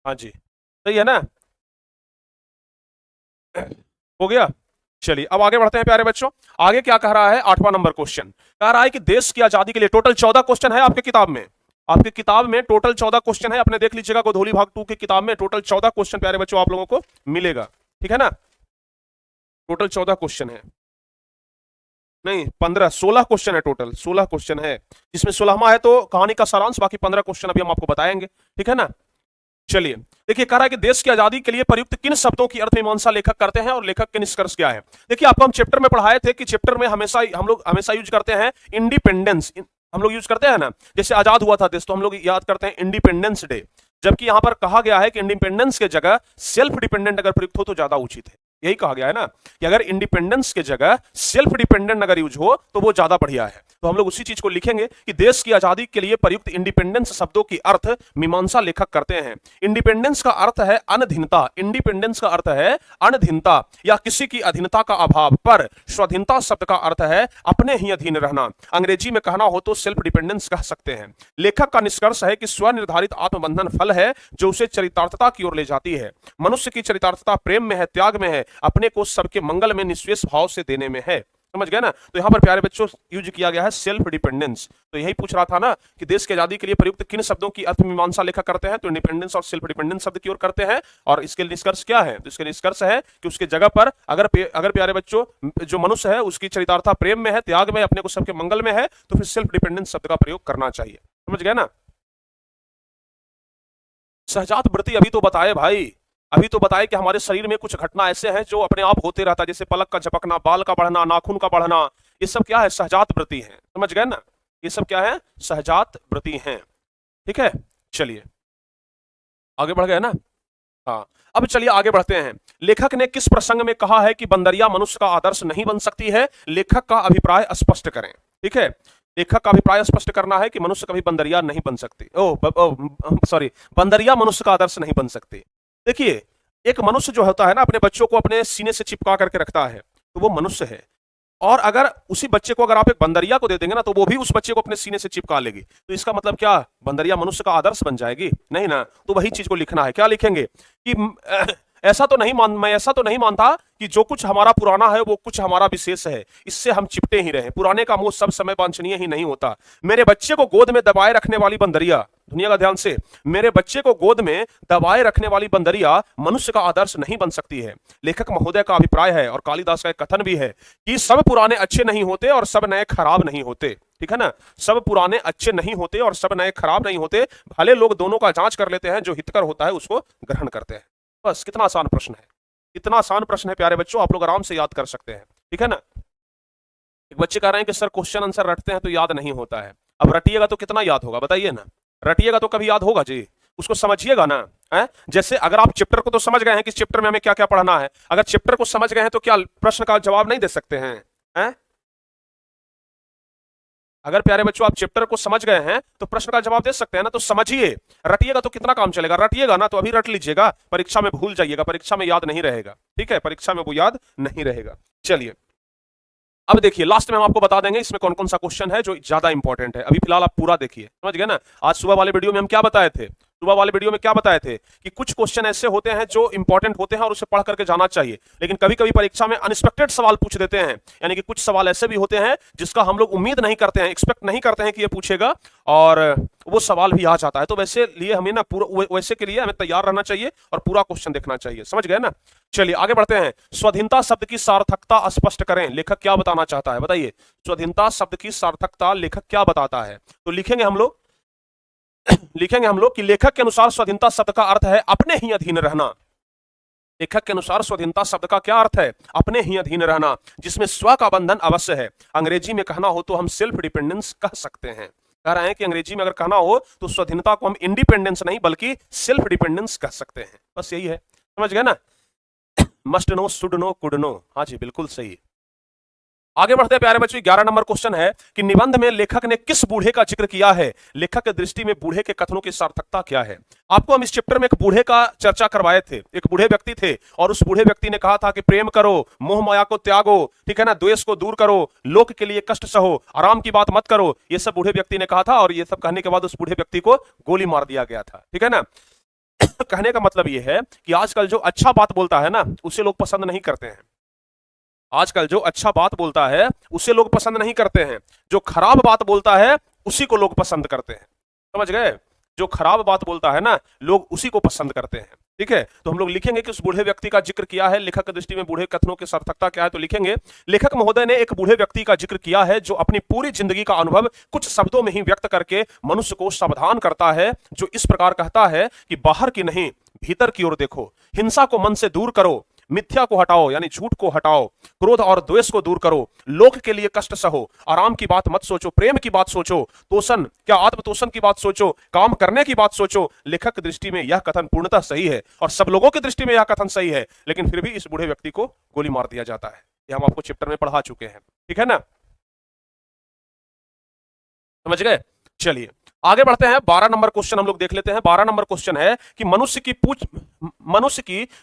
हाँ जी, सही है ना? हो गया। चलिए अब आगे बढ़ते हैं प्यारे बच्चों। आगे क्या कह रहा है? 8वां नंबर क्वेश्चन कह रहा है कि देश की आजादी के लिए टोटल 14 क्वेश्चन है आपके किताब में। आपकी किताब में टोटल 14 क्वेश्चन है, अपने देख लीजिएगा गोधौली भाग 2 की किताब में टोटल 14 क्वेश्चन प्यारे बच्चों आप लोगों को मिलेगा। ठीक है ना? टोटल 14 क्वेश्चन है, नहीं 15, 16 क्वेश्चन है टोटल, 16 क्वेश्चन है, जिसमें 16वां है तो कहानी का सारांश, बाकी 15 क्वेश्चन अभी हम आपको बताएंगे। ठीक है ना? चलिए देखिए, कह रहा है कि देश की आजादी के लिए प्रयुक्त किन शब्दों की अर्थ मीमांसा लेखक करते हैं और लेखक के निष्कर्ष क्या है। देखिए आपको हम चैप्टर में पढ़ाए थे कि चैप्टर में हमेशा हम लोग हमेशा यूज करते हैं इंडिपेंडेंस, हम लोग यूज करते हैं ना, जैसे आजाद हुआ था देश तो हम लोग याद करते हैं इंडिपेंडेंस डे, जबकि यहां पर कहा गया है कि इंडिपेंडेंस के जगह सेल्फ डिपेंडेंट अगर प्रयुक्त हो तो ज्यादा उचित है। यही कहा गया है ना कि अगर इंडिपेंडेंस के जगह सेल्फ डिपेंडेंट अगर यूज हो तो वो ज्यादा बढ़िया है। तो हम लोग उसी चीज को लिखेंगे कि देश की आजादी के लिए प्रयुक्त इंडिपेंडेंस शब्दों की अर्थ मीमांसा लेखक करते हैं। इंडिपेंडेंस का अर्थ है अनधीनता, इंडिपेंडेंस का अर्थ है अनधीनता या किसी की अधीनता का अभाव, पर स्वाधीनता शब्द का अर्थ है अपने ही अधीन रहना। अंग्रेजी में कहना हो तो सेल्फ डिपेंडेंस कह सकते हैं। लेखक का निष्कर्ष है कि स्वनिर्धारित आत्मबंधन फल है जो उसे चरितार्थता की ओर ले जाती है। मनुष्य की चरितार्थता प्रेम में है, त्याग में है, अपने को सबके मंगल में निस्वेश भाव से देने में है। समझ गए ना? तो यहां पर प्यारे बच्चों यूज किया गया है सेल्फ डिपेंडेंस। तो यही पूछ रहा था ना कि देश की आजादी के लिए प्रयुक्त किन शब्दों की अर्थ मीमांसा लेखक करते हैं, तो इंडिपेंडेंस और सेल्फ डिपेंडेंस शब्द की ओर करते हैं। और इसके निष्कर्ष क्या है? तो इसके निष्कर्ष है कि उसके जगह पर अगर प्यारे बच्चों जो मनुष्य है उसकी चरितार्थता प्रेम में है, त्याग में, अपने को सबके मंगल में है, तो फिर सेल्फ डिपेंडेंस शब्द का प्रयोग करना चाहिए। समझ गए ना? सहजात वृत्ति अभी तो बताए भाई, अभी तो बताए कि हमारे शरीर में कुछ घटना ऐसे हैं जो अपने आप होते रहता है, जैसे पलक का झपकना, बाल का बढ़ना, नाखून का बढ़ना, ये सब क्या है? सहजात वृत्ति है। समझ गए ना? ये सब क्या है? सहजात वृत्ति हैं। ठीक है, चलिए आगे बढ़ गए ना? हाँ, अब चलिए आगे बढ़ते हैं। लेखक ने किस प्रसंग में कहा है कि बंदरिया मनुष्य का आदर्श नहीं बन सकती है? लेखक का अभिप्राय स्पष्ट करें। ठीक है, लेखक का अभिप्राय स्पष्ट करना है कि मनुष्य कभी बंदरिया नहीं बन सकती। सॉरी, बंदरिया मनुष्य का आदर्श नहीं बन सकती। देखिए, एक मनुष्य जो होता है ना, अपने बच्चों को अपने सीने से चिपका करके रखता है, तो वो मनुष्य है। और अगर उसी बच्चे को अगर आप एक बंदरिया को दे देंगे ना, तो वो भी उस बच्चे को अपने सीने से चिपका लेगी। तो इसका मतलब क्या? बंदरिया मनुष्य का आदर्श बन जाएगी? नहीं ना। तो वही चीज को लिखना है। क्या लिखेंगे कि मैं ऐसा तो नहीं मानता कि जो कुछ हमारा पुराना है वो कुछ हमारा विशेष है, इससे हम चिपटे ही रहे। पुराने का मोह सब समय वांछनीय ही नहीं होता। मेरे बच्चे को गोद में दबाए रखने वाली बंदरिया, दुनिया ध्यान से, मेरे बच्चे को गोद में दबाए रखने वाली बंदरिया मनुष्य का आदर्श नहीं बन सकती है। लेखक महोदय का अभिप्राय है और कालिदास का एक कथन भी है कि सब पुराने अच्छे नहीं होते और सब नए खराब नहीं होते। ठीक है ना? सब पुराने अच्छे नहीं होते और सब नए खराब नहीं होते। भले लोग दोनों का जांच कर लेते हैं, जो हितकर होता है उसको ग्रहण करते हैं। बस, कितना आसान प्रश्न है, कितना आसान प्रश्न है प्यारे बच्चों, आप लोग आराम से याद कर सकते हैं। ठीक है ना? एक बच्चे कह रहे हैं कि सर क्वेश्चन आंसर रटते हैं तो याद नहीं होता है। अब रटिएगा तो कितना याद होगा बताइए ना? रटिएगा तो कभी याद होगा जी, उसको समझिएगा ना। है जैसे अगर आप चैप्टर को तो समझ गए हैं कि चैप्टर में हमें क्या क्या पढ़ना है, अगर चैप्टर को समझ गए हैं तो क्या प्रश्न का जवाब नहीं दे सकते हैं? हैं? अगर प्यारे बच्चों आप चैप्टर को समझ गए हैं तो प्रश्न का जवाब दे सकते हैं ना। तो समझिए, रटिएगा तो कितना काम चलेगा? रटिएगा ना तो अभी रट लीजिएगा, परीक्षा में भूल जाइएगा, परीक्षा में याद नहीं रहेगा। ठीक है, परीक्षा में वो याद नहीं रहेगा। चलिए अब देखिए, लास्ट में हम आपको बता देंगे इसमें कौन कौन सा क्वेश्चन है जो ज्यादा इंपॉर्टेंट है। अभी फिलहाल आप पूरा देखिए, समझ गए ना? आज सुबह वाले वीडियो में हम क्या बताए थे? सुबह वाले वीडियो में क्या बताए थे कि कुछ क्वेश्चन ऐसे होते हैं जो इंपॉर्टेंट होते हैं और उसे पढ़ करके जाना चाहिए, लेकिन कभी कभी परीक्षा में अनएक्सपेक्टेड सवाल पूछ देते हैं। यानी कि कुछ सवाल ऐसे भी होते हैं जिसका हम लोग उम्मीद नहीं करते हैं, एक्सपेक्ट नहीं करते हैं कि ये पूछेगा, और वो सवाल भी आ जाता है। तो वैसे लिए हमें ना पूरा, वैसे के लिए हमें तैयार रहना चाहिए और पूरा क्वेश्चन देखना चाहिए। समझ गए ना? चलिए आगे बढ़ते हैं। स्वाधीनता शब्द की सार्थकता स्पष्ट करें। लेखक क्या बताना चाहता है बताइए? स्वाधीनता शब्द की सार्थकता लेखक क्या बताता है? तो लिखेंगे हम लोग कि लेखक के अनुसार स्वाधीनता शब्द का अर्थ है अपने ही अधीन रहना। लेखक के अनुसार स्वाधीनता शब्द का क्या अर्थ है? अपने ही अधीन रहना, जिसमें स्व का बंधन अवश्य है। अंग्रेजी में कहना हो तो हम सेल्फ डिपेंडेंस कह सकते हैं। कह रहे हैं कि अंग्रेजी में अगर कहना हो तो स्वाधीनता को हम इंडिपेंडेंस नहीं बल्कि सेल्फ डिपेंडेंस कह सकते हैं। बस यही है, समझ गए ना। Must know, should know, could know, हाँ जी बिल्कुल सही। आगे बढ़ते हैं प्यारे बच्चों, 11 नंबर क्वेश्चन है कि निबंध में लेखक ने किस बूढ़े का जिक्र किया है? लेखक की दृष्टि में बूढ़े के कथनों की सार्थकता क्या है? आपको हम इस चैप्टर में एक बूढ़े का चर्चा करवाए थे। एक बूढ़े व्यक्ति थे और उस बूढ़े व्यक्ति ने कहा था कि प्रेम करो, मोह माया को त्यागो, ठीक है ना, द्वेष को दूर करो, लोक के लिए कष्ट सहो, आराम की बात मत करो, ये सब बूढ़े व्यक्ति ने कहा था। और ये सब कहने के बाद उस बूढ़े व्यक्ति को गोली मार दिया गया था, ठीक है ना। कहने का मतलब यह है कि आजकल जो अच्छा बात बोलता है ना उसे लोग पसंद नहीं करते हैं। आजकल जो अच्छा बात बोलता है उसे लोग पसंद नहीं करते हैं, जो खराब बात बोलता है उसी को लोग पसंद करते हैं। समझ गए? जो खराब बात बोलता है ना लोग उसी को पसंद करते हैं, ठीक है। तो हम लोग लिखेंगे कि उस बूढ़े व्यक्ति का जिक्र किया है, लेखक की दृष्टि में बूढ़े कथनों की सार्थकता क्या है, तो लिखेंगे लेखक महोदय ने एक बूढ़े व्यक्ति का जिक्र किया है जो अपनी पूरी जिंदगी का अनुभव कुछ शब्दों में ही व्यक्त करके मनुष्य को सावधान करता है, जो इस प्रकार कहता है कि बाहर की नहीं भीतर की ओर देखो, हिंसा को मन से दूर करो, मिथ्या को हटाओ यानी झूठ को हटाओ, क्रोध और द्वेष को दूर करो, लोक के लिए कष्ट सहो, आराम की बात मत सोचो, प्रेम की बात सोचो, तोषण क्या आत्मतोषण की बात सोचो, काम करने की बात सोचो। लेखक की दृष्टि में यह कथन पूर्णतः सही है और सब लोगों की दृष्टि में यह कथन सही है, लेकिन फिर भी इस बूढ़े व्यक्ति को गोली मार दिया जाता है। यह हम आपको चैप्टर में पढ़ा चुके हैं, ठीक है ना, समझ गए। चलिए आगे बढ़ते हैं, 12 नंबर क्वेश्चन हम लोग देख लेते हैं। 12 नंबर क्वेश्चन है कि मनुष्य की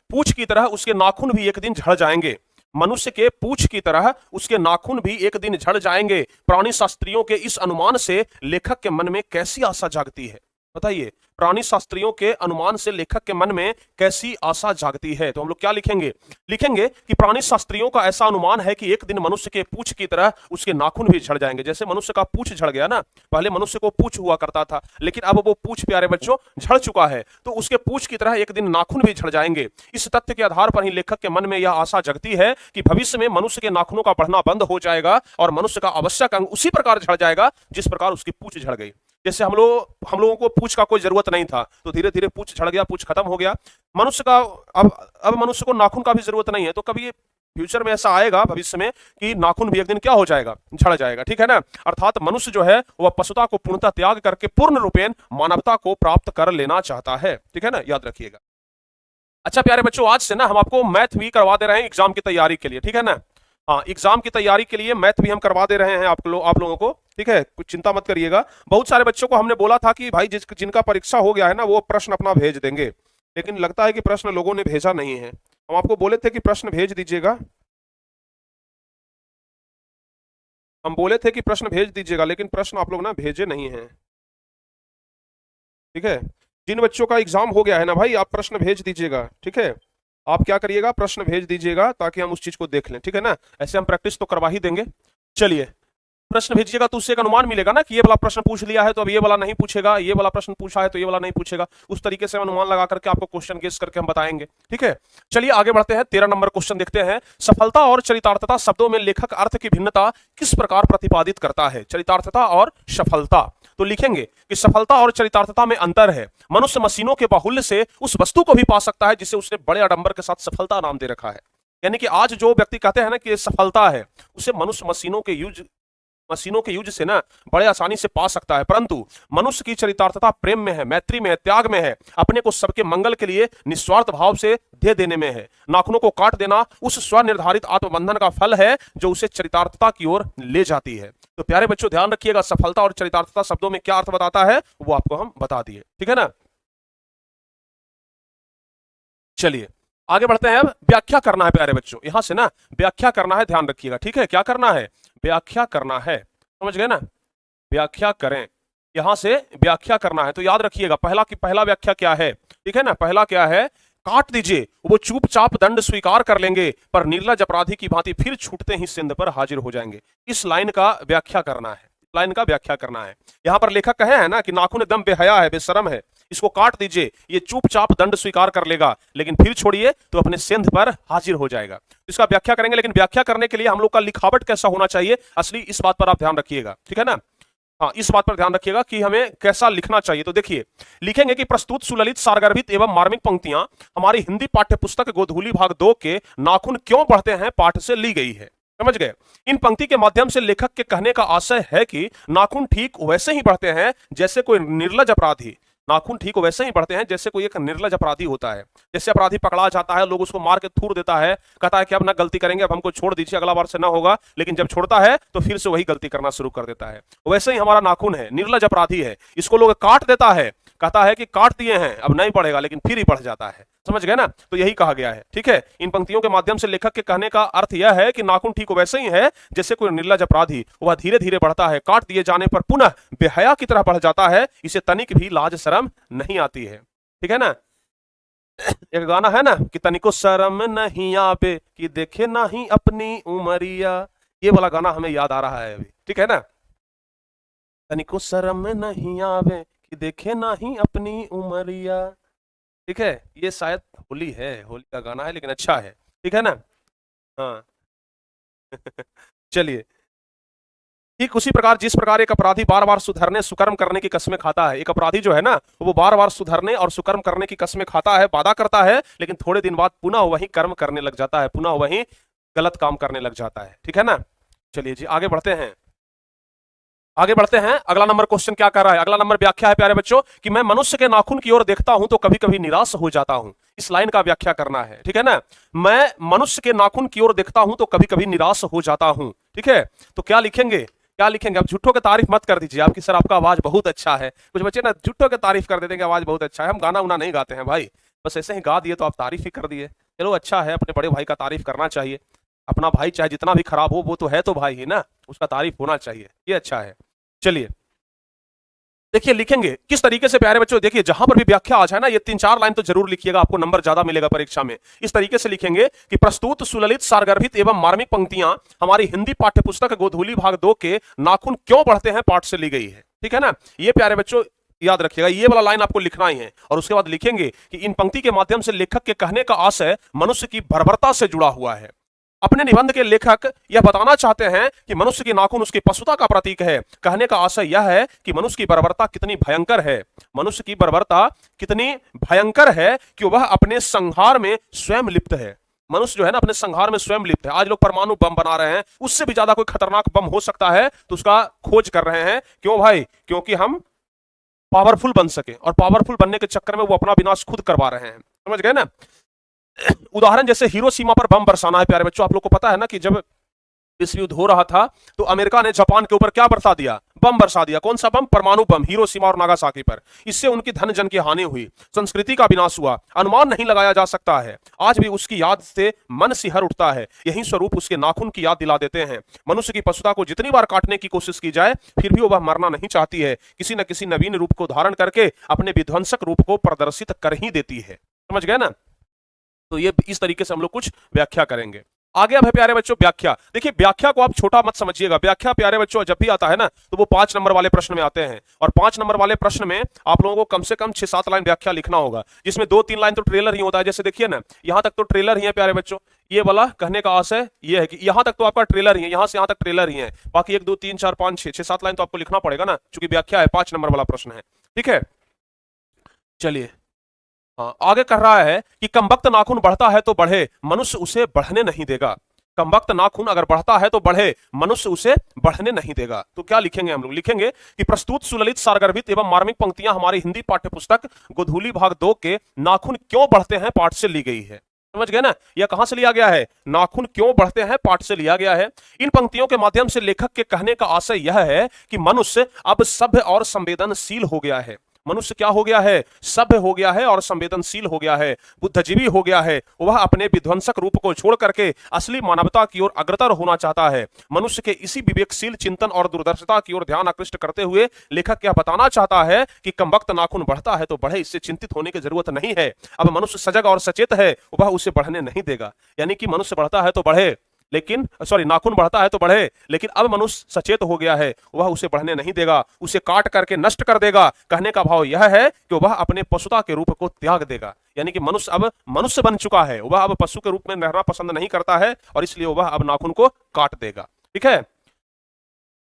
पूछ की तरह उसके नाखून भी एक दिन झड़ जाएंगे। मनुष्य के पूछ की तरह उसके नाखून भी एक दिन झड़ जाएंगे। प्राणी शास्त्रियों के इस अनुमान से लेखक के मन में कैसी आशा जागती है? बताइए, प्राणी शास्त्रियों के अनुमान से लेखक के मन में कैसी आशा जागती है? तो हम लोग क्या लिखेंगे? लिखेंगे कि प्राणी शास्त्रियों का ऐसा अनुमान है कि एक दिन मनुष्य के पूछ की तरह उसके नाखून भी झड़ जाएंगे। जैसे मनुष्य का पूछ झड़ गया ना, पहले मनुष्य को पूछ हुआ करता था, लेकिन अब वो पूछ प्यारे बच्चों झड़ चुका है, तो उसके पूछ की तरह एक दिन नाखून भी झड़ जाएंगे। इस तथ्य के आधार पर ही लेखक के मन में यह आशा जगती है कि भविष्य में मनुष्य के नाखूनों का बढ़ना बंद हो जाएगा और मनुष्य का आवश्यक अंग उसी प्रकार झड़ जाएगा जिस प्रकार उसकी पूछ झड़ गई। जैसे हम लोगों को पूछ का कोई जरूरत नहीं था, तो धीरे धीरे पूछ झड़ गया, पूछ खत्म हो गया। मनुष्य का अब मनुष्य को नाखून का भी जरूरत नहीं है, तो कभी फ्यूचर में ऐसा आएगा भविष्य में कि नाखून भी एक दिन क्या हो जाएगा? झड़ जाएगा, ठीक है ना। अर्थात मनुष्य जो है वह पशुता को पूर्णतः त्याग करके पूर्ण रूपेण मानवता को प्राप्त कर लेना चाहता है, ठीक है ना, याद रखिएगा। अच्छा प्यारे बच्चों, आज से ना हम आपको मैथ भी करवा दे रहे हैं एग्जाम की तैयारी के लिए, ठीक है ना। हाँ, एग्जाम की तैयारी के लिए मैथ भी हम करवा दे रहे हैं आप लोगों को, ठीक है, कुछ चिंता मत करिएगा। बहुत सारे बच्चों को हमने बोला था कि भाई जिनका परीक्षा हो गया है ना वो प्रश्न अपना भेज देंगे, लेकिन लगता है कि प्रश्न लोगों ने भेजा नहीं है। हम आपको बोले थे कि प्रश्न भेज दीजिएगा, हम बोले थे कि प्रश्न भेज दीजिएगा, लेकिन प्रश्न आप लोग ना भेजे नहीं हैं, ठीक है। जिन बच्चों का एग्जाम हो गया है ना भाई, आप प्रश्न भेज दीजिएगा, ठीक है। आप क्या करिएगा, प्रश्न भेज दीजिएगा ताकि हम उस चीज को देख लें, ठीक है ना। ऐसे हम प्रैक्टिस तो करवा ही देंगे। चलिए प्रश्न भेजिएगा तो उससे एक अनुमान मिलेगा ना कि ये वाला प्रश्न पूछ लिया है तो अब ये वाला नहीं पूछेगा, ये वाला प्रश्न पूछा है तो ये वाला नहीं पूछेगा। उस तरीके से अनुमान लगा करके आपको क्वेश्चन गेस करके हम बताएंगे, ठीक है। चलिए आगे बढ़ते हैं, 13 नंबर क्वेश्चन देखते हैं। सफलता और चरितार्थता शब्दों में लेखक अर्थ की भिन्नता किस प्रकार प्रतिपादित करता है? चरितार्थता और सफलता, तो लिखेंगे कि सफलता और चरितार्थता में अंतर है। मनुष्य मशीनों के बाहुल्य से उस वस्तु को भी पा सकता है जिसे उसने बड़े आडंबर के साथ सफलता नाम दे रखा है। यानी कि आज जो व्यक्ति कहते हैं ना कि सफलता है, उसे मनुष्य मशीनों के यूज से ना बड़े आसानी से पा सकता है, परंतु मनुष्य की चरितार्थता प्रेम में है, मैत्री में है, त्याग में है, अपने को सबके मंगल के लिए निस्वार्थ भाव से दे देने में है। नाखूनों को काट देना उस स्वनिर्धारित आत्मबंधन का फल है जो उसे चरितार्थता की ओर ले जाती है। तो प्यारे बच्चों ध्यान रखिएगा, सफलता और चरितार्थता शब्दों में क्या अर्थ बताता है वो आपको हम बता दिए, ठीक है ना। चलिए आगे बढ़ते हैं, व्याख्या करना है प्यारे बच्चों, यहां से ना व्याख्या करना है, ध्यान रखिएगा, ठीक है। क्या करना है? व्याख्या करना है, समझ गए ना, व्याख्या करें, यहां से व्याख्या करना है। तो याद रखिएगा पहला व्याख्या क्या है, ठीक है ना। पहला क्या है? काट दीजिए, वो चुपचाप दंड स्वीकार कर लेंगे पर निर्लज अपराधी की भांति फिर छूटते ही सिंध पर हाजिर हो जाएंगे। इस लाइन का व्याख्या करना है, लाइन का व्याख्या करना है। यहां पर लेखक कहे है ना कि नाखून एकदम बेहया है, बेशरम है, इसको काट दीजिए, ये चुपचाप दंड स्वीकार कर लेगा, लेकिन फिर छोड़िए तो अपने सिंध पर हाजिर हो जाएगा। इसका व्याख्या करेंगे, लेकिन व्याख्या करने के लिए हम लोग का लिखावट कैसा होना चाहिए, असली इस बात पर आप ध्यान रखिएगा, ठीक है ना। हाँ, इस बात पर ध्यान रखिएगा कि हमें कैसा लिखना चाहिए। तो देखिए लिखेंगे कि प्रस्तुत सुललित सारगर्भित एवं मार्मिक पंक्तियां हमारी हिंदी पाठ्य पुस्तक गोधूली भाग 2 के नाखून क्यों बढ़ते हैं पाठ से ली गई है। समझ गए। इन पंक्ति के माध्यम से लेखक के कहने का आशय है कि नाखून ठीक वैसे ही बढ़ते हैं जैसे कोई निर्लज अपराधी, नाखून ठीक वैसे ही बढ़ते हैं जैसे कोई एक निर्लज अपराधी होता है। जैसे अपराधी पकड़ा जाता है, लोग उसको मार के थूर देता है, कहता है कि अब ना गलती करेंगे, अब हमको छोड़ दीजिए, अगला बार से ना होगा, लेकिन जब छोड़ता है तो फिर से वही गलती करना शुरू कर देता है। वैसे ही हमारा नाखून है, निर्लज अपराधी है, इसको लोग काट देता है, कहता है कि काट दिए हैं अब नहीं पड़ेगा, लेकिन फिर ही बढ़ जाता है। समझ गए ना? तो यही कहा गया है। ठीक है, इन पंक्तियों के माध्यम से लेखक के कहने का अर्थ यह है कि नाखून ठीक वैसे ही है जैसे कोई निर्लज अपराधी, वह धीरे धीरे बढ़ता है, काट दिए जाने पर पुनः बेहया की तरह बढ़ जाता है, इसे तनिक भी लाज शर्म नहीं आती है। ठीक है ना? एक गाना है ना कि तनिको शर्म नहीं आवे कि देखे नहीं अपनी उमरिया, ये वाला गाना हमें याद आ रहा है अभी। ठीक है ना? तनिको शर्म नहीं आवे कि देखे नहीं अपनी उमरिया। ठीक है, ये शायद होली है, होली का गाना है, लेकिन अच्छा है। ठीक है ना? हाँ। चलिए, ठीक उसी प्रकार जिस प्रकार एक अपराधी बार बार सुधरने सुकर्म करने की कस्में खाता है, एक अपराधी जो है ना वो बार बार सुधरने और सुकर्म करने की कस्में खाता है, वादा करता है, लेकिन थोड़े दिन बाद पुनः वही कर्म करने लग जाता है, पुनः वही गलत काम करने लग जाता है। ठीक है ना? चलिए जी, आगे बढ़ते हैं। आगे बढ़ते हैं। अगला नंबर क्वेश्चन क्या कर रहा है? अगला नंबर व्याख्या है प्यारे बच्चों कि मैं मनुष्य के नाखून की ओर देखता हूं तो कभी कभी निराश हो जाता हूं। इस लाइन का व्याख्या करना है। ठीक है ना? मैं मनुष्य के नाखून की ओर देखता हूं तो कभी कभी निराश हो जाता हूं। ठीक है, तो क्या लिखेंगे? क्या लिखेंगे? आप झूठों की तारीफ मत कर दीजिए, आपकी सर आपका आवाज बहुत अच्छा है। कुछ बच्चे ना झूठों की तारीफ कर देते हैं, आवाज बहुत अच्छा है। हम गाना उना नहीं गाते हैं भाई, बस ऐसे ही गा दिए तो आप तारीफ ही कर दिए। चलो अच्छा है, अपने बड़े भाई का तारीफ करना चाहिए। अपना भाई चाहे जितना भी खराब हो वो तो है तो भाई ही ना, उसका तारीफ होना चाहिए, ये अच्छा है। चलिए देखिए, लिखेंगे किस तरीके से प्यारे बच्चों, देखिए जहां पर भी व्याख्या आ जाए ना, ये 3-4 लाइन तो जरूर लिखिएगा, आपको नंबर ज्यादा मिलेगा परीक्षा में। इस तरीके से लिखेंगे कि प्रस्तुत सुललित सारगर्भित एवं मार्मिक पंक्तियां हमारी हिंदी पाठ्यपुस्तक गोधूली भाग 2 के नाखून क्यों बढ़ते हैं पाठ से ली गई है। ठीक है ना? ये प्यारे बच्चों याद रखिएगा, ये वाला लाइन आपको लिखना ही है। और उसके बाद लिखेंगे कि इन पंक्ति के माध्यम से लेखक के कहने का आशय मनुष्य की बर्बरता से जुड़ा हुआ है। अपने निबंध के लेखक यह बताना चाहते हैं कि मनुष्य की नाखून उसकी पशुता का प्रतीक है। कहने का आशय यह है कि मनुष्य की बर्बरता कितनी भयंकर है, मनुष्य की बर्बरता कितनी भयंकर है कि वह अपने संहार में स्वयं लिप्त है। मनुष्य जो है ना अपने संहार में स्वयं लिप्त है। आज लोग परमाणु बम बना रहे हैं, उससे भी ज्यादा कोई खतरनाक बम हो सकता है तो उसका खोज कर रहे हैं। क्यों भाई? क्योंकि हम पावरफुल बन सके, और पावरफुल बनने के चक्कर में वो अपना विनाश खुद करवा रहे हैं। समझ गए ना? उदाहरण जैसे हिरोशिमा पर बम बरसाना है प्यारे बच्चों। आप लोग को पता है ना कि जब विश्व युद्ध हो रहा था तो अमेरिका ने जापान के ऊपर क्या बरसा दिया? बम बरसा दिया। कौन सा बम? परमाणु बम, हिरोशिमा और नागासाकी पर। इससे उनकी धन जन की हानि हुई, संस्कृति का विनाश हुआ, अनुमान नहीं लगाया जा सकता है। आज भी उसकी याद से मन सिहर उठता है। यही स्वरूप उसके नाखून की याद दिला देते हैं। मनुष्य की पशुता को जितनी बार काटने की कोशिश की जाए फिर भी वह मरना नहीं चाहती है, किसी न किसी नवीन रूप को धारण करके अपने विध्वंसक रूप को प्रदर्शित कर ही देती है। समझ गए ना? तो ये इस तरीके से हम लोग कुछ व्याख्या करेंगे। आगे अब है प्यारे बच्चों व्याख्या। देखिए व्याख्या को आप छोटा मत समझिएगा। व्याख्या प्यारे बच्चों जब भी आता है ना तो वो 5 नंबर वाले प्रश्न में आते हैं, और 5 नंबर वाले प्रश्न में आप लोगों को कम से कम 6-7 लाइन व्याख्या लिखना होगा, जिसमें 2-3 लाइन तो ट्रेलर ही होता है। जैसे देखिए ना, यहां तक तो ट्रेलर ही है प्यारे बच्चों। ये वाला कहने का आशय ये है कि यहां तक तो आपका ट्रेलर ही है, यहां से यहां तक ट्रेलर ही है, बाकी 1 2 3 4 5 6-7 लाइन तो आपको लिखना पड़ेगा ना, चूंकि व्याख्या है, 5 नंबर वाला प्रश्न है। ठीक है, चलिए आगे कह रहा है कि कमबख्त नाखून बढ़ता है तो बढ़े, मनुष्य उसे बढ़ने नहीं देगा। कमबख्त नाखून अगर बढ़ता है तो बढ़े, मनुष्य उसे बढ़ने नहीं देगा। तो क्या लिखेंगे हम लोग? लिखेंगे कि प्रस्तुत सुललित सारगर्भित एवं मार्मिक पंक्तियां हमारी हिंदी पाठ्यपुस्तक गोधूली भाग 2 के नाखून क्यों बढ़ते हैं पाठ से ली गई है। समझ गए ना? यह कहां से लिया गया है? नाखून क्यों बढ़ते हैं पाठ से लिया गया है। इन पंक्तियों के माध्यम से लेखक के कहने का आशय यह है कि मनुष्य अब सभ्य और संवेदनशील हो गया है। मनुष्य क्या हो गया है? सभ्य हो गया है और संवेदनशील हो गया है, बुद्धिजीवी हो गया है। वह अपने विध्वंसक रूप को छोड़ करके असली मानवता की ओर अग्रसर होना चाहता है। मनुष्य के इसी विवेकशील चिंतन और दूरदर्शिता की ओर ध्यान आकृष्ट करते हुए लेखक क्या बताना चाहता है कि कमबख्त नाखून बढ़ता है तो बढ़े, इससे चिंतित होने की जरूरत नहीं है। अब मनुष्य सजग और सचेत है, वह उसे बढ़ने नहीं देगा। यानी कि मनुष्य बढ़ता है तो बढ़े, लेकिन नाखून बढ़ता है तो बढ़े, लेकिन अब मनुष्य सचेत हो गया है, वह उसे बढ़ने नहीं देगा, उसे काट करके नष्ट कर देगा। कहने का भाव यह है कि वह अपने पशुता के रूप को त्याग देगा। यानी कि मनुष्य अब मनुष्य बन चुका है, वह अब पशु के रूप में रहना पसंद नहीं करता है, और इसलिए वह अब नाखून को काट देगा। ठीक है,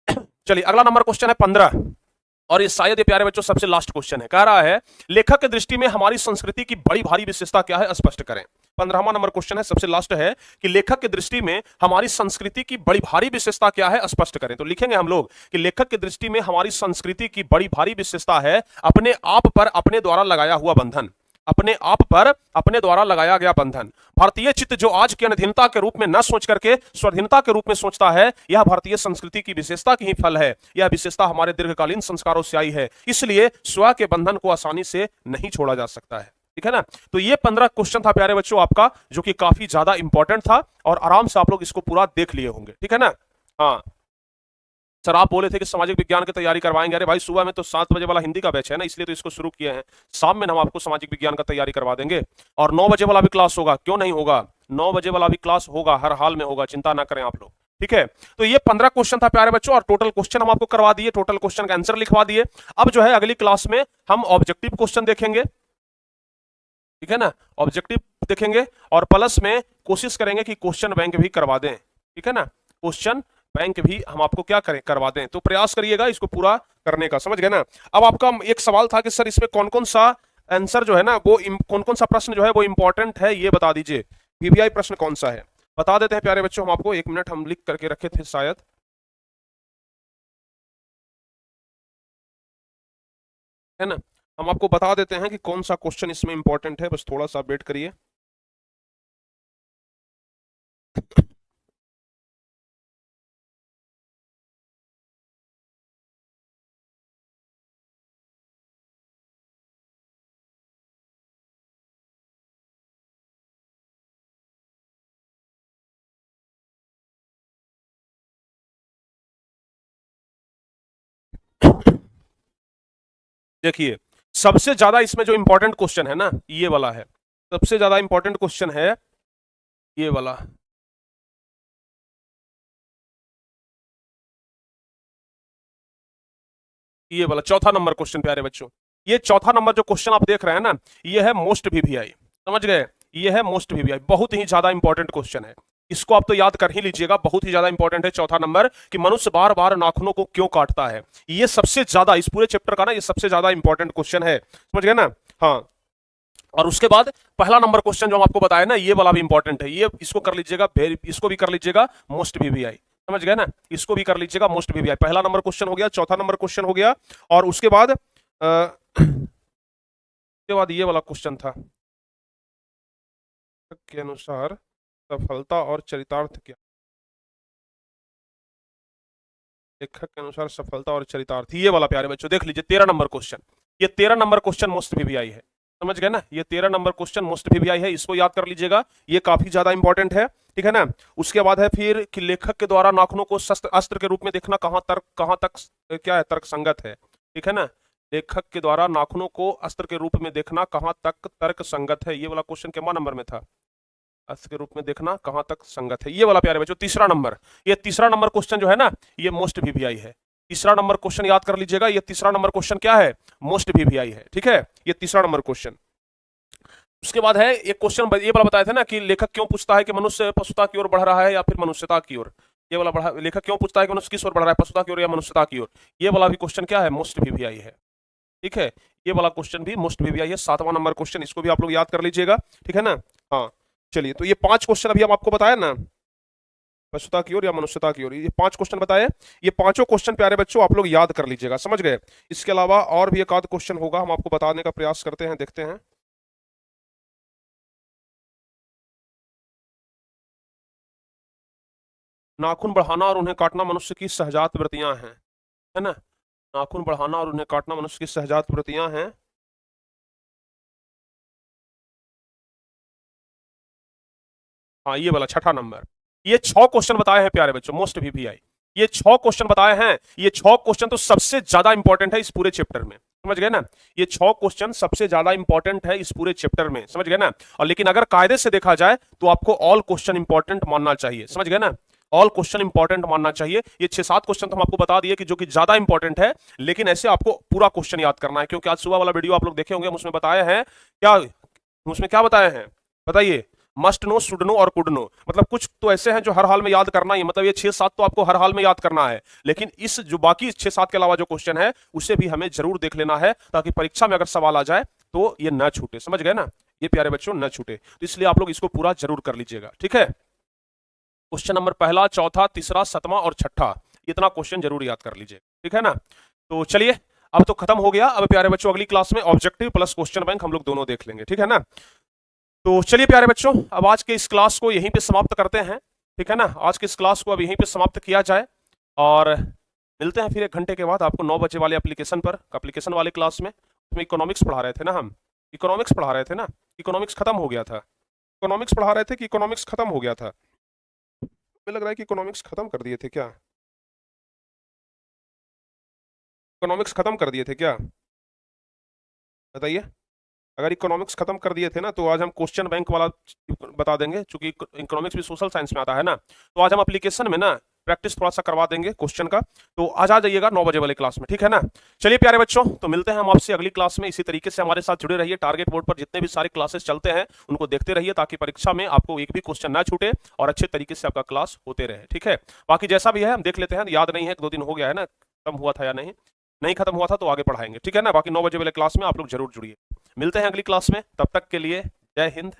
चलिए अगला नंबर क्वेश्चन है 15, और ये शायद ये प्यारे बच्चों सबसे लास्ट क्वेश्चन है। कह रहा है लेखक की दृष्टि में हमारी संस्कृति की बड़ी भारी विशेषता क्या है, स्पष्ट करें। 15वां नंबर क्वेश्चन है, सबसे लास्ट है कि लेखक की दृष्टि में हमारी संस्कृति की बड़ी भारी विशेषता क्या है, स्पष्ट करें। तो लिखेंगे हम लोग कि लेखक की दृष्टि में हमारी संस्कृति की बड़ी भारी विशेषता है अपने आप पर अपने द्वारा लगाया हुआ बंधन, अपने आप पर अपने द्वारा लगाया गया बंधन। भारतीय चित्त जो आज की अधीनता के रूप में न सोच करके स्वाधीनता के रूप में सोचता है, यह भारतीय संस्कृति की विशेषता की ही फल है। यह विशेषता हमारे दीर्घकालीन संस्कारों से आई है, इसलिए स्व के बंधन को आसानी से नहीं छोड़ा जा सकता है। ठीक है ना। तो ये 15 क्वेश्चन था प्यारे बच्चों आपका, जो कि काफी ज्यादा इंपॉर्टेंट था और आराम से आप लोग इसको पूरा देख लिए होंगे। ठीक है ना। हाँ सर, आप बोले थे कि सामाजिक विज्ञान की तैयारी करवाएंगे। अरे भाई, सुबह में तो 7 बजे वाला हिंदी का बैच है ना, इसलिए तो इसको शुरू किए हैं। शाम में हम आपको सामाजिक विज्ञान का तैयारी करवा देंगे और 9 बजे वाला भी क्लास होगा। क्यों नहीं होगा, 9 बजे वाला भी क्लास होगा, हर हाल में होगा, चिंता ना करें आप लोग। ठीक है। तो ये 15 क्वेश्चन था प्यारे बच्चों, और टोटल क्वेश्चन हम आपको करवा दिए, टोटल क्वेश्चन का आंसर लिखवा दिए। अब जो है अगली क्लास में हम ऑब्जेक्टिव क्वेश्चन देखेंगे। ठीक है ना, ऑब्जेक्टिव देखेंगे और प्लस में कोशिश करेंगे कि क्वेश्चन बैंक भी करवा दें। ठीक है ना, क्वेश्चन बैंक भी हम आपको क्या करें, करवा दें। तो प्रयास करिएगा इसको पूरा करने का, समझ गए ना। अब आपका एक सवाल था कि सर इसमें कौन कौन सा आंसर जो है ना, वो कौन कौन सा प्रश्न जो है वो इंपॉर्टेंट है, ये बता दीजिए। वीवीआई प्रश्न कौन सा है, बता देते हैं प्यारे बच्चों हम आपको। 1 मिनट, हम लिख करके रखे थे शायद। है ना, हम आपको बता देते हैं कि कौन सा क्वेश्चन इसमें इंपॉर्टेंट है, बस थोड़ा सा वेट करिए। देखिए, सबसे ज्यादा इसमें जो इंपॉर्टेंट क्वेश्चन है ना, ये वाला है। सबसे ज्यादा इंपॉर्टेंट क्वेश्चन है ये वाला। ये वाला चौथा नंबर क्वेश्चन प्यारे बच्चों। ये चौथा नंबर जो क्वेश्चन आप देख रहे हैं ना, ये है मोस्ट वीवीआई। समझ गए, ये है मोस्ट वीवीआई, बहुत ही ज्यादा इंपॉर्टेंट क्वेश्चन है। इसको आप तो याद कर ही लीजिएगा, बहुत ही ज्यादा इंपॉर्टेंट है। चौथा नंबर कि मनुष्य बार बार नाखूनों को क्यों काटता है, ये सबसे ज्यादा इस पूरे चैप्टर का ना, ये सबसे ज्यादा इंपॉर्टेंट क्वेश्चन है। समझ गए ना। हाँ, और उसके बाद पहला नंबर क्वेश्चन जो हम आपको बताया ना, ये वाला भी इंपॉर्टेंट है। ये इसको कर लीजिएगा, इसको भी कर लीजिएगा, मोस्ट वीवीआई। समझ गए ना, इसको भी कर लीजिएगा, मोस्ट वीवीआई। पहला नंबर क्वेश्चन हो गया, चौथा नंबर क्वेश्चन हो गया, और उसके बाद उसके बाद ये वाला क्वेश्चन था के अनुसार सफलता और चरितार्थ क्या, लेखक के अनुसार सफलता और चरितार्थ, ये वाला प्यारे बच्चों देख लीजिए, 13 नंबर क्वेश्चन। ये 13 नंबर क्वेश्चन मोस्ट वीवीआई है। समझ गए ना, ये 13 नंबर क्वेश्चन मोस्ट वीवीआई है, इसको याद कर लीजिएगा, ये काफी ज्यादा इंपॉर्टेंट है। ठीक है ना। उसके बाद है फिर कि लेखक के द्वारा नाखूनों को शस्त्र अस्त्र के रूप में देखना कहां तक क्या है, तर्क संगत है। ठीक है ना, लेखक के द्वारा नाखूनों को अस्त्र के रूप में देखना कहां तक तर्क संगत है, ये वाला क्वेश्चन कितना नंबर में था, अस्त्र के रूप में देखना कहां तक संगत है, ये वाला प्यारे बच्चों तीसरा नंबर। ये तीसरा नंबर क्वेश्चन जो है ना, ये मोस्ट वीवीआई है। तीसरा नंबर क्वेश्चन याद कर लीजिएगा, ये तीसरा नंबर क्वेश्चन क्या है, मोस्ट वीवीआई है। ठीक है, ये तीसरा नंबर क्वेश्चन। उसके बाद है एक क्वेश्चन ये वाला बताया था ना कि लेखक क्यों पूछता है कि मनुष्य पशुता की ओर बढ़ रहा है या फिर मनुष्यता की ओर, ये वाला बढ़ा, लेखक क्यों पूछता है कि मनुष्य किस ओर बढ़ रहा है, पशुता की ओर या मनुष्यता की ओर, ये वाला भी क्वेश्चन क्या है, मोस्ट वीवीआई है। ठीक है, ये वाला क्वेश्चन भी मोस्ट वीवीआई है, 7वां नंबर क्वेश्चन, इसको भी आप लोग याद कर लीजिएगा। ठीक है ना। हाँ चलिए, तो ये 5 क्वेश्चन अभी हम आपको बताया ना, पशुता की ओर या मनुष्यता की ओर, ये 5 क्वेश्चन बताए। ये पांचों क्वेश्चन प्यारे बच्चों आप लोग याद कर लीजिएगा, समझ गए। इसके अलावा और भी एक आध क्वेश्चन होगा, हम आपको बताने का प्रयास करते हैं, देखते हैं। नाखून बढ़ाना और उन्हें काटना मनुष्य की सहजात वृत्तियां हैं, है ना। नाखून बढ़ाना और उन्हें काटना मनुष्य की सहजात वृत्तियां हैं। हाँ, ये वाला छठा नंबर। ये 6 क्वेश्चन बताए हैं प्यारे बच्चों, मोस्ट वीवीआई। ये 6 क्वेश्चन बताए हैं, ये 6 क्वेश्चन तो सबसे ज्यादा इंपॉर्टेंट है इस पूरे चैप्टर में। समझ गए ना, ये 6 क्वेश्चन सबसे ज्यादा इंपॉर्टेंट है इस पूरे चैप्टर में। समझ गए ना। और लेकिन अगर कायदे से देखा जाए तो आपको ऑल क्वेश्चन इंपॉर्टेंट मानना चाहिए। समझ गए ना, ऑल क्वेश्चन इंपॉर्टेंट मानना चाहिए। ये 6-7 क्वेश्चन तो हम आपको बता दिए कि जो कि ज्यादा इंपॉर्टेंट है, लेकिन ऐसे आपको पूरा क्वेश्चन याद करना है, क्योंकि आज सुबह वाला वीडियो आप लोग देखे होंगे, हम उसमें बताए हैं क्या, उसमें क्या बताए हैं बताइए, मस्ट नो, शुड नो और कुड नो। मतलब कुछ तो ऐसे हैं जो हर हाल में याद करना ही, मतलब ये 6-7 तो आपको हर हाल में याद करना है, लेकिन इस जो बाकी 6-7 के अलावा जो क्वेश्चन है उसे भी हमें जरूर देख लेना है, ताकि परीक्षा में अगर सवाल आ जाए तो ये ना छूटे। समझ गए ना, ये प्यारे बच्चों न छूटे, तो इसलिए आप लोग इसको पूरा जरूर कर लीजिएगा, ठीक है। क्वेश्चन नंबर पहला, चौथा, तीसरा, सतवां और छठा, इतना क्वेश्चन जरूर याद कर लीजिए, ठीक है ना। तो चलिए, अब तो खत्म हो गया। अब प्यारे बच्चों अगली क्लास में ऑब्जेक्टिव प्लस क्वेश्चन बैंक हम लोग दोनों देख लेंगे, ठीक है ना। तो चलिए प्यारे बच्चों, अब आज के इस क्लास को यहीं पे समाप्त करते हैं, ठीक है ना। आज के इस क्लास को अब यहीं पे समाप्त किया जाए और मिलते हैं फिर 1 घंटे के बाद आपको 9 बजे वाले एप्लीकेशन पर, एप्लीकेशन वाले क्लास में। उसमें इकोनॉमिक्स पढ़ा रहे थे ना, हम इकोनॉमिक्स पढ़ा रहे थे ना, इकोनॉमिक्स खत्म हो गया था। इकोनॉमिक्स पढ़ा रहे थे कि इकोनॉमिक्स खत्म हो गया था? मुझे लग रहा है कि इकोनॉमिक्स खत्म कर दिए थे क्या? इकोनॉमिक्स खत्म कर दिए थे क्या, बताइए। अगर इकोनॉमिक्स खत्म कर दिए थे ना, तो आज हम क्वेश्चन बैंक वाला बता देंगे, क्योंकि इकोनॉमिक्स भी सोशल साइंस में आता है ना। तो आज हम एप्लीकेशन में ना प्रैक्टिस थोड़ा सा करवा देंगे क्वेश्चन का। तो आज आ जाइएगा 9 बजे वाले क्लास में, ठीक है ना। चलिए प्यारे बच्चों, तो मिलते हैं हम आपसे अगली क्लास में। इसी तरीके से हमारे साथ जुड़े रहिए। टारगेट बोर्ड पर जितने भी सारे क्लासेस चलते हैं उनको देखते रहिए, ताकि परीक्षा में आपको एक भी क्वेश्चन ना छूटे और अच्छे तरीके से आपका क्लास होते रहे, ठीक है। बाकी जैसा भी है हम देख लेते हैं, याद नहीं है, 2 दिन हो गया है ना, खत्म हुआ था या नहीं, नहीं खत्म हुआ था तो आगे पढ़ाएंगे, ठीक है ना। बाकी 9 बजे वाले क्लास में आप लोग जरूर जुड़िए। मिलते हैं अगली क्लास में, तब तक के लिए जय हिंद,